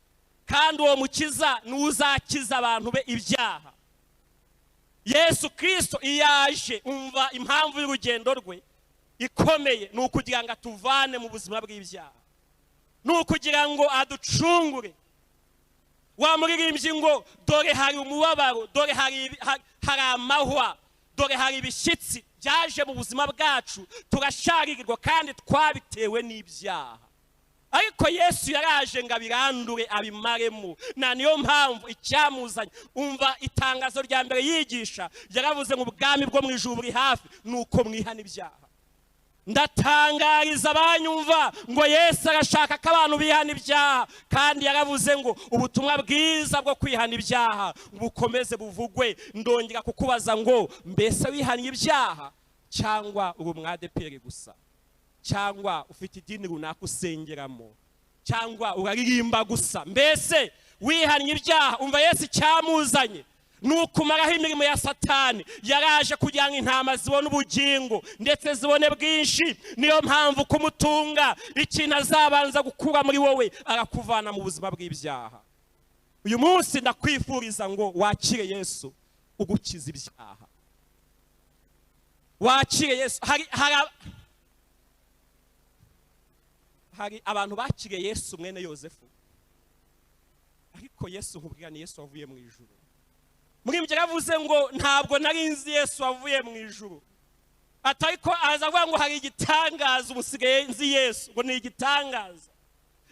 kandi uwo mukiza n'uzakiza abantu be ibyaha. Yesu Kristo iyaje, umva impamvu y'urugendo rwe ikomeye, ni ukugira ngo atuvane mu buzima bw'ibyaha, ni ukugira ngo aducungure. Wamuririmbye ngo dore hari umubabaro, dore hari amahwa, dore hari ibishyitsi byaje mu buzima bwacu, turasharirirwa kandi twabitewe n'ibyaha. Ariko Yesu yaraje ngo abirandure abimaremo. Na niyo mpamvu icyamuzanye, umva itangazo rya mbere yigisha, yaravuze ngo ubwami bwo mu ijuru buri hafi, nuko mwihana ibyaha. Ndatangariza abanyumva ngo Yesu arashaka ko abantu bihana ibyaha, kandi yaravuze ngo ubutumwa bwiza bwo kwihana ibyaha bukomeze buvugwe. Ndongera kukubaza ngo mbese wihanye ibyaha, cyangwa uri umwadeperi gusa, cyangwa ufite idini runaka usengeramo, cyangwa uraririmba gusa? Mbese wihanye ibyaha? Umva Yesu cyamuzanye nukumaraho imirimo ya Satani. Yaraje kugira ngo intama zibone ubugingo ndetse zibone bwinshi. Niyo mpamvu kumutunga ikintu azabanza gukura muri wowe, arakuvana mu buzima bw'ibyaha. Uyu munsi ndakwifuriza ngo wakire Yesu ugukiza ibyaha. Wakire Yesu. Hari abantu bakiriye Yesu mwene Yosefu, ariko Yesu nkubwira ni Yesu wavuye mu ijuru. Muri mbye yavuze ngo ntabwo nari nzi Yesu wavuye mu ijuru, atariko azavuga ngo hari igitangaza umusigaye nzi Yesu, ngo ni igitangaza.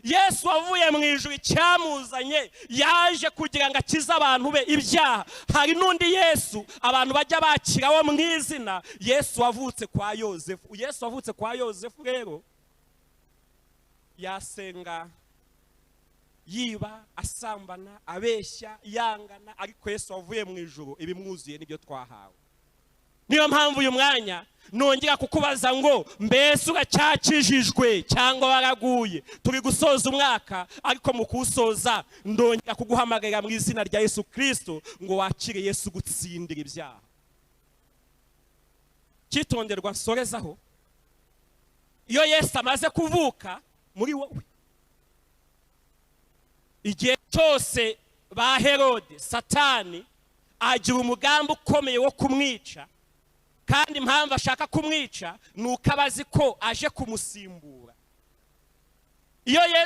Yesu wavuye mu ijuru icyamuzanye, yaje kugira ngo akize abantu be ibyaha. Hari n'undi Yesu abantu bajya bakira wo mu izina Yesu wavutse kwa Yosefu. Yesu wavutse kwa Yosefu rero yasenga, yiba, asambana, abeshya, yangana, ariko Yesu wavuye mu ijuru ibimwuzuye nibyo twahawe. Niyo mpamvu uyu mwanya nongera kukubaza ngo mbese uracyakijijwe cyangwa waraguye? Turi gusoza umwaka, ariko mu kusoza ndongera kuguhamagarira mu izina rya Yesu Kristo ngo wakire Yesu gutsindira ibyaha. Cyitonderwa nsorezaho, iyo Yesu amaze kuvuka muri wowe, igihe cyose ba Herode, Satani agira umugambi ukomeye wo kumwica, kandi impamvu ashaka kumwica nuko abazi ko aje kumusimbura.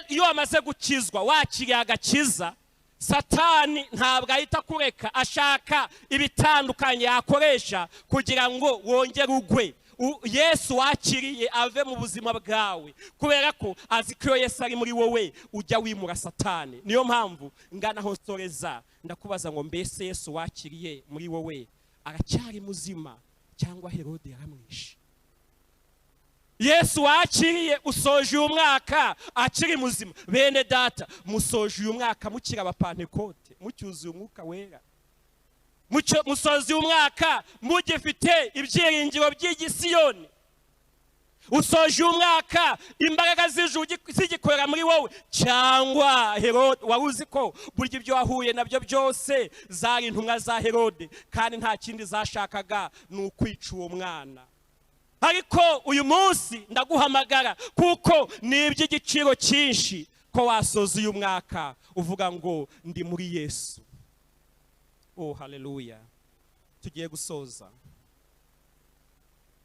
Iyo amaze gukizwa, wakiriye agakiza, Satani ntabwo ahita kureka, ashaka ibitandukanye yakoresha kugira ngo wongere ugwe. Yesu wakiriye ave mu buzima bwawe, kubera ko azi ko Yesu ari muri wowe ujya wimura Satani. Niyo mpamvu ngana hosoreza ndakubaza ngo mbese Yesu wakiriye muri wowe aracyari muzima cyangwa Herode yaramwishe? Yesu wakiriye usoje uyu mwaka akiri muzima. Bene data, musoje uyu mwaka mukira abapantekote, mucyuzuye umwuka wera, musozi umwaka mugifite ibyiringiro by'igisiyoni. Usoje umwaka imbaraga z'ijuru zigikorera muri wowe, cyangwa Herode wari uzi ko burya ibyo wahuye nabyo byose zari intumwa za Herode, kandi nta kindi zashakaga ni ukwica uwo mwana. Ariko uyu munsi ndaguhamagara, kuko ni iby'igiciro cyinshi ko wasoza uyu mwaka uvuga ngo ndi muri Yesu. Oh, haleluya. Tugiye gusoza.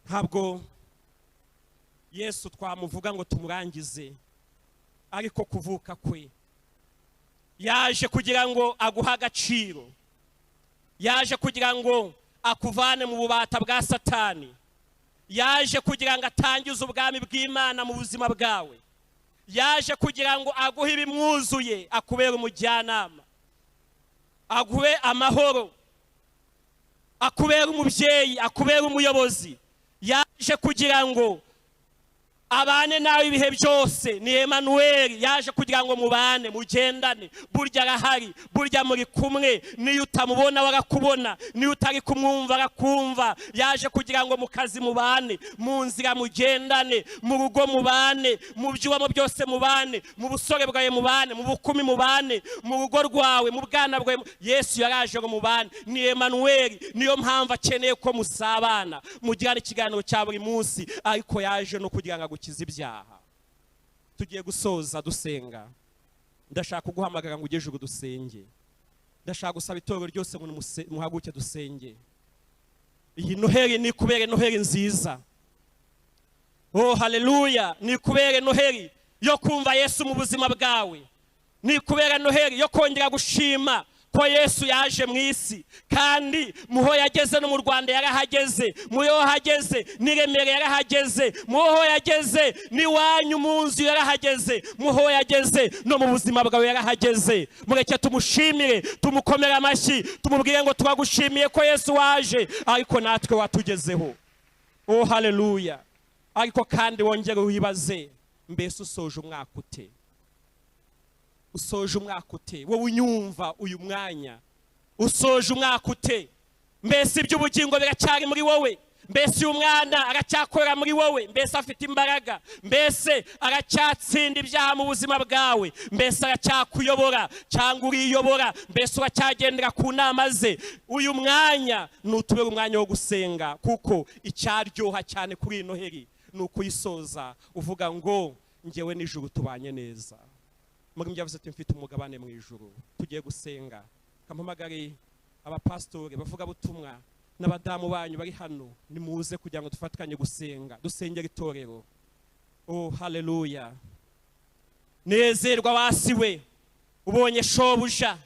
Ntabwo Yesu twamuvuga ngo tumurangize, ariko kuvuka kwe yaje kugira ngo aguha agaciro, yaje kugira ngo akuvane mu bubata bwa Satani, yaje kugira ngo atangize ubwami bw'Imana mu buzima bwawe, yaje kugira ngo aguhe ibimwuzuye, akubere umujyanama, aguhe amahoro, akubere umubyeyi, akubere umuyobozi. Yaje kugira ngo abane nawe ibihe byose. Ni Emmanuel, yaje kugira ngo mubane mugendane. Burya arahari, burya muri kumwe. Niyo utamubona warakubona, niyo utari kumwumva arakumva. Yaje kugira ngo mu kazi mubane, mu nzira mugendane, mu rugo mubane, mu byubamo byose mubane, mu busore bwawe mubane, mu bukumi mubane, mu rugo rwawe, mu bwana bwawe. Yesu yaraje ngo mubane. Ni Emmanuel, niyo mpamvu akeneye ko musabana, mugirana ikiganiro cya buri munsi, ariko yaje no kugira ngo gukiza ibyaha. Tugiye gusoza dusenga. Ndashaka kuguhamagara ngo ujye ijuru dusenge. Ndashaka gusaba itorero ryose ngo muhaguke dusenge. Iyi Noheli ni kubere Noheli nziza. Oh haleluya, ni kubere Noheli yo kumva Yesu mu buzima bwawe. Ni kubere Noheli yo kongera gushima ko Yesu yaje mu isi, kandi muho yageze no mu Rwanda yarahageze, muho hageze ni Remera yarahageze, muho yageze ni wanyu mu nzu yarahageze, muho yageze no mu buzima bwawe yarahageze. Mureke tumushimire, tumukomere amashyi, tumubwire ngo twagushimiye ko Yesu waje, ariko natwe watugezeho. Oh haleluya. Ariko kandi wongere wibaze, mbese usoje umwaka ute? Usoje umwaka ute? Wowe unyumva uyu mwanya, usoje umwaka ute? Mbese iby'ubugingo biracyari muri wowe? Mbese uyu mwana aracyakorera muri wowe? Mbese afite imbaraga? Mbese aracyatsinda ibyaha mu buzima bwawe? Mbese aracyakuyobora cyangwa uriyobora? Mbese uracyagendera ku nama ze? Uyu mwanya nutubere umwanya wo gusenga, kuko icyaryoha cyane kuri Noheli ni ukuyisoza uvuga ngo njyewe n'ijuru tubanye neza. Muri mbyavuse mfite umugabane mu ijuru. Tugiye gusenga. Kampamagare abapastori bavuga butumwa n'abadamu banyu bari hano, nimuze kugira ngo dufatikanye gusenga, dusengera itorero. Oh haleluya. Nezerwa wasiwe ubonye shobuja.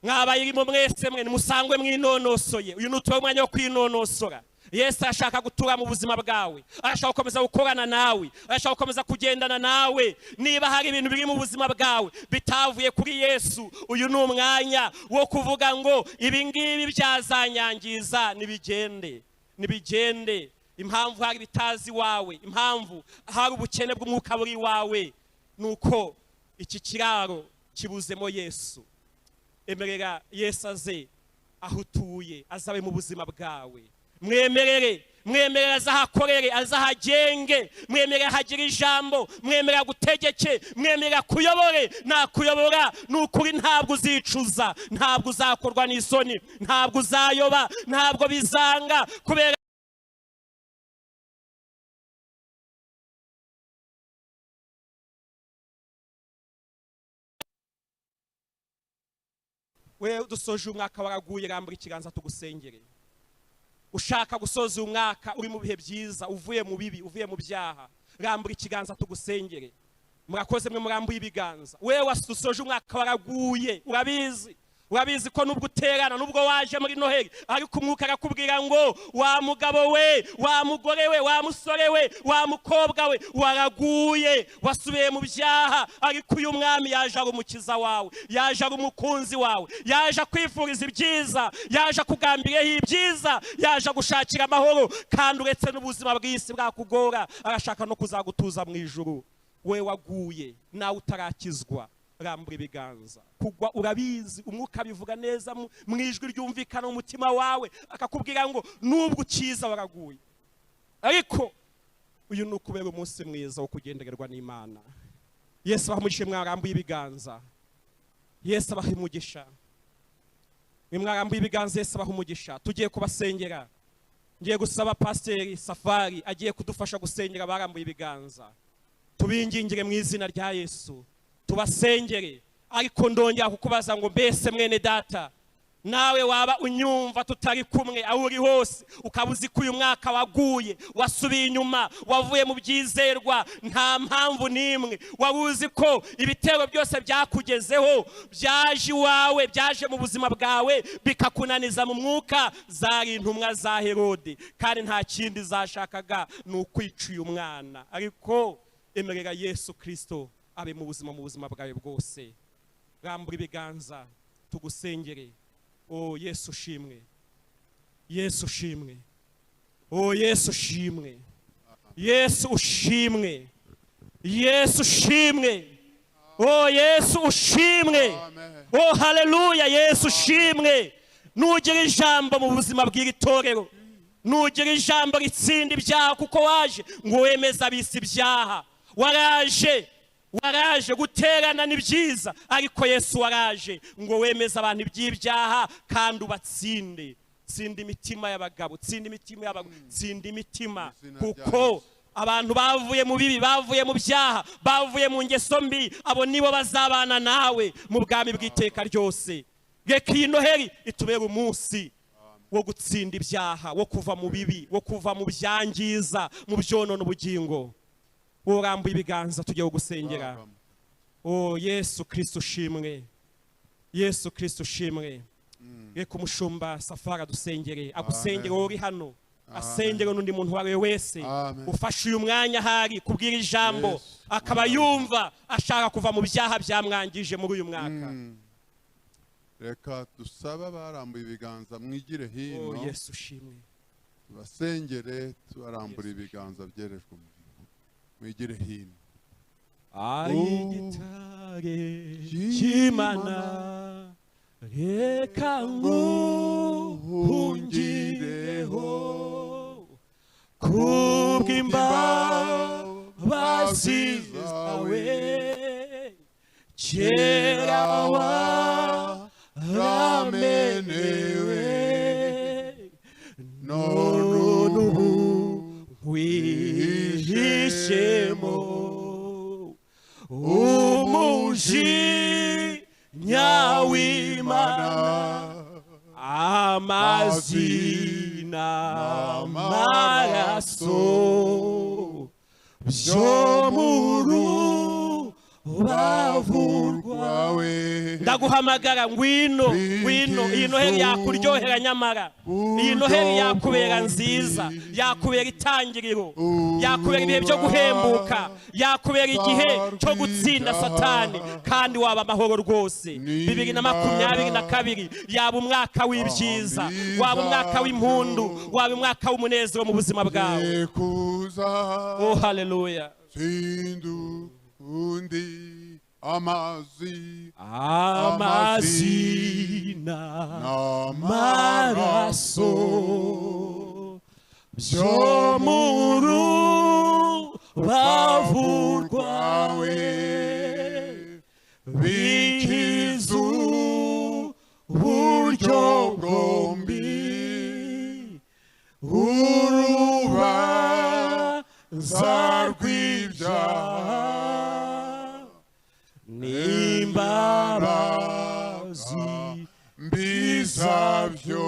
Mwabayirimo mwese mwe nimusangwe mwinonosoye. Uyu nutuwe umwanya wo kwinonosora. Yesu arashaka gutura mu buzima bwawe, arashaka gukomeza gukorana nawe, arashaka gukomeza kugendana nawe. Niba hari ibintu biri mu buzima bwawe bitavuye kuri Yesu, uyu ni umwanya wo kuvuga ngo ibi ngibi byazanyangiza, nibigende, nibigende. Impamvu hari bitazi wawe, impamvu hari ubukene bw'umwuka buri wawe, nuko iki kiraro kibuzemo Yesu. Emerera Yesu aze aho utuye, azabe mu buzima bwawe. Mwemerere, mwemerera azahakorere, azahagenge, mwemerera hagira ijambo, mwemerera gutegeke, mwemerera kuyobore. Nakuyobora n'ukuri ntabwo uzicuza, ntabwo uzakorwa n'isoni, ntabwo uzayoba, ntabwo bizanga, kubera we dusoje umwaka waraguye. Rambura ikiganza tugusengere. Ushaka gusoza uyu mwaka uri mu bihe byiza, uvuye mu bibi, uvuye mu byaha, rambura ikiganza tugusengere. Murakoze mwe murambuye ibiganza. Wewe wasusoje umwaka waraguye, urabizi ko nubwo uterana, nubwo waje muri Noheli, ariko umwuka arakubwira ngo wa mugabo we, wa mugore we, wa musore we, wa mukobwa we, waraguye, wasubiye mu byaha. Ariko uyu mwami yaje ari umukiza wawe, yaje ari umukunzi wawe, yaje kwifuriza ibyiza, yaje kugambiriyeho ibyiza, yaje gushakira amahoro. Kandi uretse n'ubuzima bw'isi bwakugora, arashaka no kuzagutuza mu ijuru. We waguye nawe utarakizwa, rambura ibiganza. Kugwa urabizi, umwuka bivuga neza mu ijwi ryumvikana mu mutima wawe, akakubwira ngo nubwo ukiza waraguye, ariko uyu ni ukubera umunsi mwiza wo kugendererwa n'Imana. Yesu abamugishe mwarambuye ibiganza. Yesu abaha umugisha. Mwarambuye ibiganza, Yesu abaha umugisha. Tugiye kubasengera. Ngiye gusaba Pasiteri Safari agiye kudufasha gusengera abarambuye ibiganza. Tubingingire mu izina rya Yesu, tubasengere. Ariko ndongera kukubaza ngo mbese mwene data, nawe waba unyumva tutari kumwe aho uri hose, ukabuzi ko uyu mwaka waguye, wasubiye inyuma, wavuye mu byizerwa, nta mpamvu n'imwe, wabuzi ko ibitero byose byakugezeho, byaje iwawe, byaje mu buzima bwawe, bikakunaniza mu mwuka, zari intumwa za Herode, kandi nta kindi zashakaga ni ukwica uyu mwana. Ariko emerera Yesu Kristo abe mu buzima bwawe bwose. Rambura ibiganza tugusengere. Oh Yesu shimwe, Yesu shimwe, oh Yesu shimwe, Yesu ushimwe, Yesu ushimwe, oh Yesu ushimwe, oh haleluya, Yesu ushimwe. Nugira ijambo mu buzima bw'iri torero, nugira ijambo ritsinda ibyaha, kuko waje ngo wemeze abisi ibyaha. Waraje guterana ni byiza, ariko Yesu waraje ngo wemeze abantu iby'ibyaha kandi ubatsinde. Tsinda imitima y'abagabo, tsinda imitima y'abagabo, tsinda imitima, kuko abantu bavuye mu bibi, bavuye mu byaha, bavuye mu ngeso mbi, abo nibo bazabana nawe mu bwami bw'iteka ryose. Reka iyi Noheri itubere umunsi wo gutsinda ibyaha, wo kuva mu bibi, wo kuva mu byangiza, mu byonona ubugingo. Urambuye ibiganza tugiye gusengera. Oh Yesu Kristo ushimwe, Yesu Kristo ushimwe. Reka umushumba Safari dusengere, agusengere wowe uri hano, asengere n'undi muntu wari wese ufashe uyu mwanya hari kubwira ijambo, akaba yumva ashaka kuva mu byaha byamwangije muri uyu mwaka. Reka dusaba barambuye ibiganza mwigire hino. Oh Yesu ushimwe. Basengere tubarambura ibiganza byerejwe mu mwigire hino. Igitare cy'Imana, reka nguhungireho kubw'imbabazi zawe, kera waramenewe, none ubu wihishemo umujinya w'Imana, amazina n'amaraso byo mu rubavu rwawe. Ndaguhamagara ngwino, ngwino. Iyi Noheri yakuryohera, nyamara iyi Noheri yakubera nziza, yakubera itangiriro, yakubera ibihe byo guhembuka, yakubera igihe cyo gutsinda Satani, kandi waba amahoro rwose. 2022 yaba umwaka w'ibyiza, waba umwaka w'impundu, waba umwaka w'umunezero mu buzima bwawe. Oh haleluya. Undi amazina n'amaraso byo mu rubavu rwawe, bikiza uburyo bwombi, urubanza rw'ibyaha n'imbabazi mbi zabyo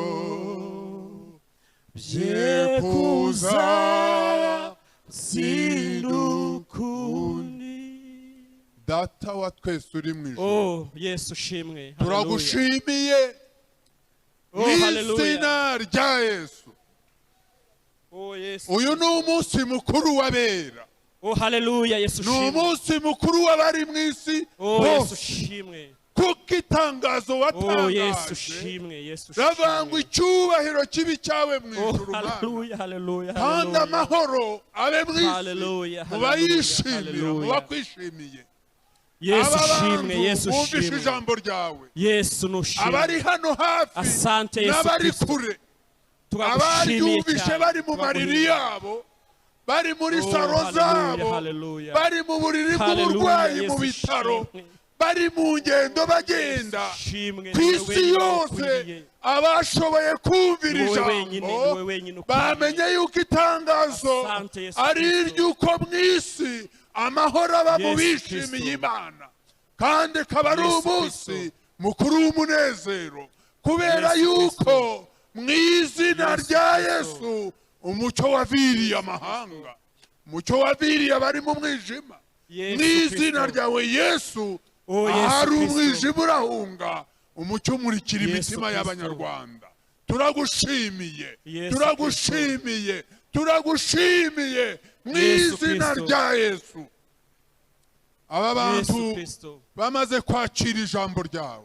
bye kuza sindukundi. Data wa twese uri mu ijuru, oh Yesu ushimwe, turagushimiye mu izina rya Yesu. Uyu ni umunsi mukuru w'abera. Oh haleluya, Yesu ushimwe. Ni umunsi mukuru w'abari mu isi. Oh Yesu ushimwe. Kuko itangazo watangaje. Oh Yesu ushimwe, Yesu ushimwe. Ravangwa icyubahiro kibi cyawe mu ijuru. Haleluya, haleluya. Kandi amahoro abe mu isi. Haleluya, mu bayishimira, mu bakwishimiye. Yesu ushimwe, Yesu ushimwe. Bumvishe ijambo ryawe. Yesu nushimwe. Abari hano hafi, asante Yesu n'abari kure, abaryumvishe bari mu mariri yabo, bari muri saro zabo, bari mu buriri bw'uburwayi mu bitaro, bari mu ngendo bagenda ku isi yose, abashoboye kumvira ijambo bamenye yuko itangazo ari iry'uko mu isi amahoro aba mu bishimiye Imana, kandi akaba ari umunsi mukuru w'umunezero, kubera yuko mu izina rya Yesu umucyo waviriye amahanga, umucyo waviriye abari mu mwijima. Mu izina ryawe Yesu, ahari umwijima urahunga, umucyo umurikira imitima y'Abanyarwanda. Turagushimiye, turagushimiye, turagushimiye mu izina rya Yesu. Aba bantu bamaze kwakira ijambo ryawe,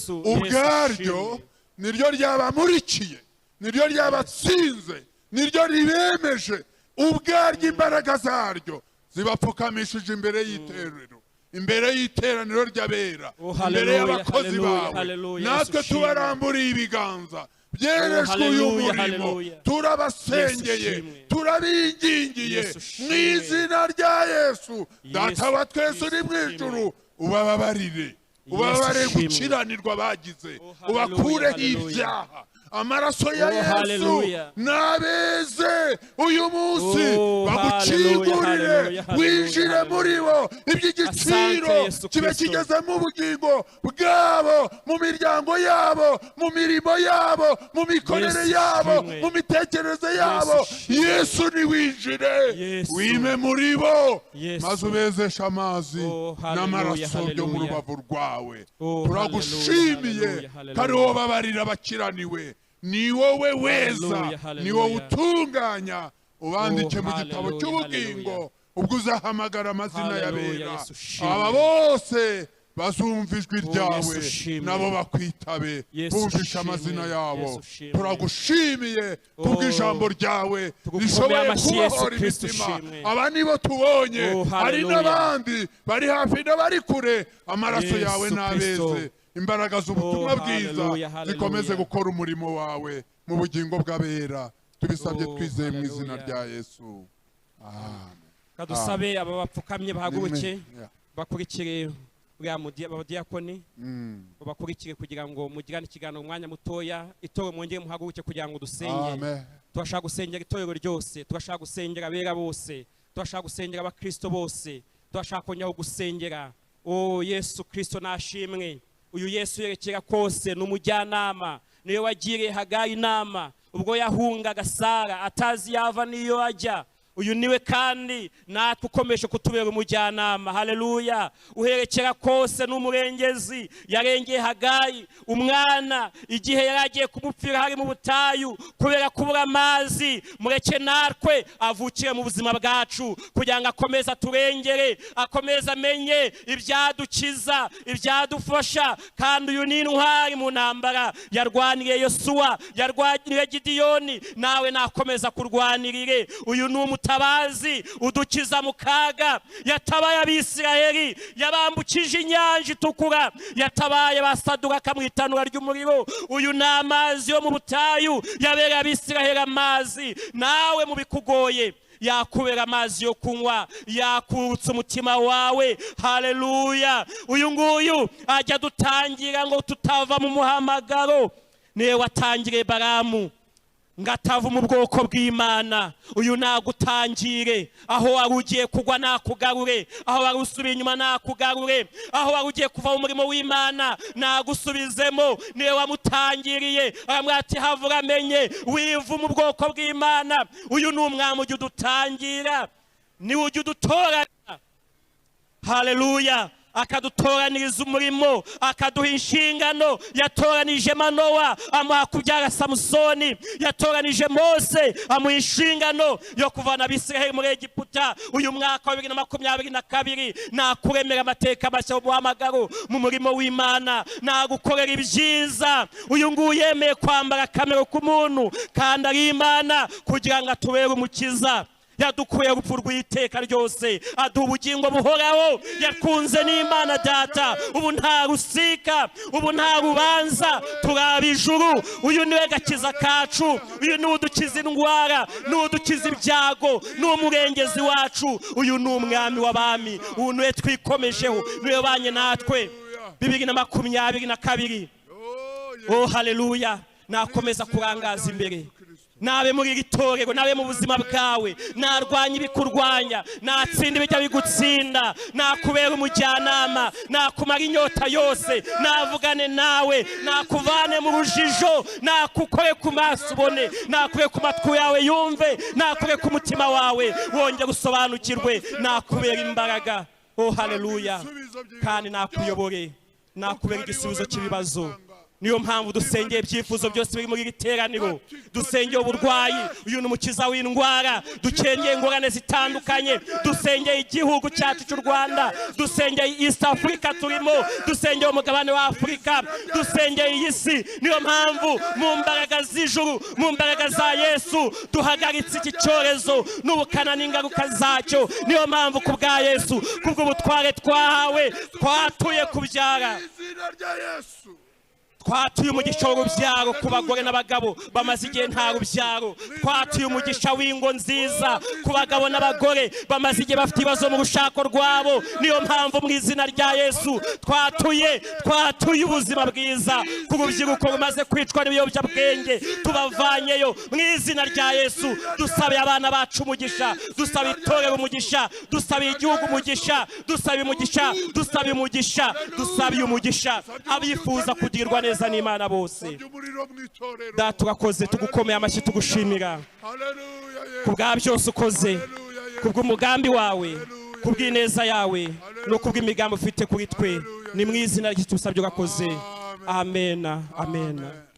ubwaryo niryo ryabamurikiye, niryo ryabatsinze, niryo ribemeje, ubwaryo imbaraga zaryo zibapfukamishije imbere y'iterero, imbere y'iteraniro ry'abera, imbere y'abakozi bawe. Natwe tubaramburiye ibiganza byerejwe uyu murimo, turabasengeye, turabingingiye mu izina rya Yesu. Data wa twese uri mu ijuru, ubababarire, ubabarire gukiranirwa bagize, ubakureho ibyaha. Amaraso ya Yesu nabeze uyu munsi, bagukingurire, winjire muri bo, iby'igiciro kibe kigeze mu bugingo bwabo, mu miryango yabo, mu mirimo yabo, mu mikorere yabo, mu mitekerereze yabo. Yesu niwinjire, wime muri bo, maze ubezeshe amazi n'amaraso byo mu rubavu rwawe. Turagushimiye kandi wowe babarira abakiraniwe, ni wowe weza, ni wowe utunganya. Ubandike mu gitabo cy'ubugingo, ubwo uzahamagara amazina y'abera, aba bose bazumva ijwi ryawe nabo bakwitabe, bumvisha amazina yabo. Turagushimiye kubw'ijambo ryawe rishoboye kubohora imitima. Aba nibo tubonye, hari n'abandi bari hafi n'abari kure. Amaraso yawe nabeze, imbaraga z'ubutumwa bwiza zikomeze gukora umurimo wawe mu bugingo bw'abera. Tubisabye twizeye mu izina rya Yesu, amen. Kadusabe aba bapfukamye bahaguruke, bakurikire uriya abadiyakoni, bakurikire kugira ngo mugirane ikiganiro umwanya mutoya. Itorero mwongere muhaguruke kugira ngo dusenge. Turashaka gusengera itorero ryose, turashaka gusengera abera bose, turashaka gusengera abakristo bose, turashaka kongera gusengera Yesu Kristo nashimwe. Uyu Yesu yerekera kose n'umujyanama, niyo wagiriye Hagari inama ubwo yahungaga Sara atazi yava niyo ajya. Uyu niwe kandi natwe ukomeje kutubera umujyanama. Haleluya. Uherekera kose n'umurengezi, yarengeye Hagari umwana igihe yaragiye kumupfira hari mu butayu kubera kubura amazi. Mureke natwe avukire mu buzima bwacu kugira ngo akomeze aturengere, akomeze amenye ibyadukiza, ibyadufasha. Kandi uyu ni intwari mu ntambara, yarwaniriye Yosuwa, yarwaniriye Gidiyoni, nawe nakomeza kurwanirire. Uyu ni umutabazi udukiza mu kaga, yatabaye Abisiraheli, yabambukije inyanja itukura, yatabaye basadura kamwitanura ry'umuriro. Uyu ni amazi yo mu butayu yabereye Abisiraheli amazi. Nawe mu bikugoye yakubera amazi yo kunywa, yakutsa umutima wawe. Haleluya. Uyu nguyu ajya dutangira ngo tutava mu muhamagaro. Niwe watangiriye Baramu ngatava mu bwoko bw'Imana. Uyu nagutangire, aho wari ugiye kugwa nakugarure, aho wari usubiye inyuma nakugarure, aho wari ugiye kuva mu murimo w'Imana nagusubizemo. Niwe wamutangiriye, aramubwira ati hava uramenye wiva mu bwoko bw'Imana. Uyu ni umwami ujya udutangira, niwe ujya udutoranya. Haleluya. Akadutoraniriza umurimo, akaduha inshingano. Yatoranije Manowa amuha kubyara Samusoni, yatoranije Mose amuha inshingano yo kuvana Abisiraheli muri Egiputa. Uyu mwaka wa 2022 nakuremera amateka mashya mu muhamagaro mu murimo w'Imana, nagukorera ibyiza. Uyu nguyu yemeye kwambara akamero k'umuntu kandi ari Imana kugira ngo atubere umukiza. Yadukuye urupfu rw'iteka ryose, aduha ubugingo buhoraho. Yakunze n'Imana Data, ubu nta rusika, ubu nta rubanza, turaba ijuru. Uyu niwe gakiza kacu, uyu ni udukiza indwara, ni udukiza ibyago, ni umurengezi wacu. Uyu ni umwami w'abami, uyu niwe twikomejeho, niwe banye natwe 2022. Oh haleluya. Nakomeza kurangaza imbere, nabe muri iri torero, nabe mu buzima bwawe, narwanya ibikurwanya, natsinda ibijya bigutsinda, nakubera umujyanama, nakumara inyota yose, navugane nawe, nakuvane mu rujijo, nakukore ku maso ubone, nakure ku matwi yawe yumve, nakure ku mutima wawe wongere usobanukirwe, nakubera imbaraga. Oh haleluya. Kandi nakuyobore, nakubera igisubizo cy'ibibazo. niyo mpamvu dusengeye ibyifuzo byose biri muri giteraniro, dusengeye uburwayi, uyu ni umukiza w'indwara, dukengeye ingorane zitandukanye, dusengeye igihugu cyacu cy'u Rwanda, dusengeye East Africa turimo, dusengeye umugabane wa Afrika, dusengeye iyi si. Niyo mpamvu mu mbaraga z'ijuru, mu mbaraga za Yesu duhagaritse iki cyorezo n'ubukana n'ingaruka zacyo. Niyo mpamvu ku bwa Yesu, kubw'ubutware twahawe, twatuye kubyara, twatuye umugisha w'urubyaro ku bagore n'abagabo bamaze igihe nta rubyaro, twatuye umugisha w'ingo nziza ku bagabo n'abagore bamaze igihe bafite ibibazo mu rushako rwabo. Niyo mpamvu mu izina rya Yesu twatuye ubuzima bwiza ku rubyiruko rumaze kwicwa n'ibiyobyabwenge, tubavanyeyo mu izina rya Yesu. Dusabiye abana bacu umugisha, dusabiye itorero umugisha, dusabiye igihugu umugisha, dusabiye umugisha, dusabiye umugisha, dusabiye umugisha abifuza kugirirwa neza n'Imana bose. Data urakoze, tugukomeye amashyi tugushimira kubwa byose ukoze, kubw'umugambi wawe, kubw'ineza yawe no kubw'imigambi ufite kuri twe. Ni mu izina ry'Yesu tusabye urakoze. Amen, amen.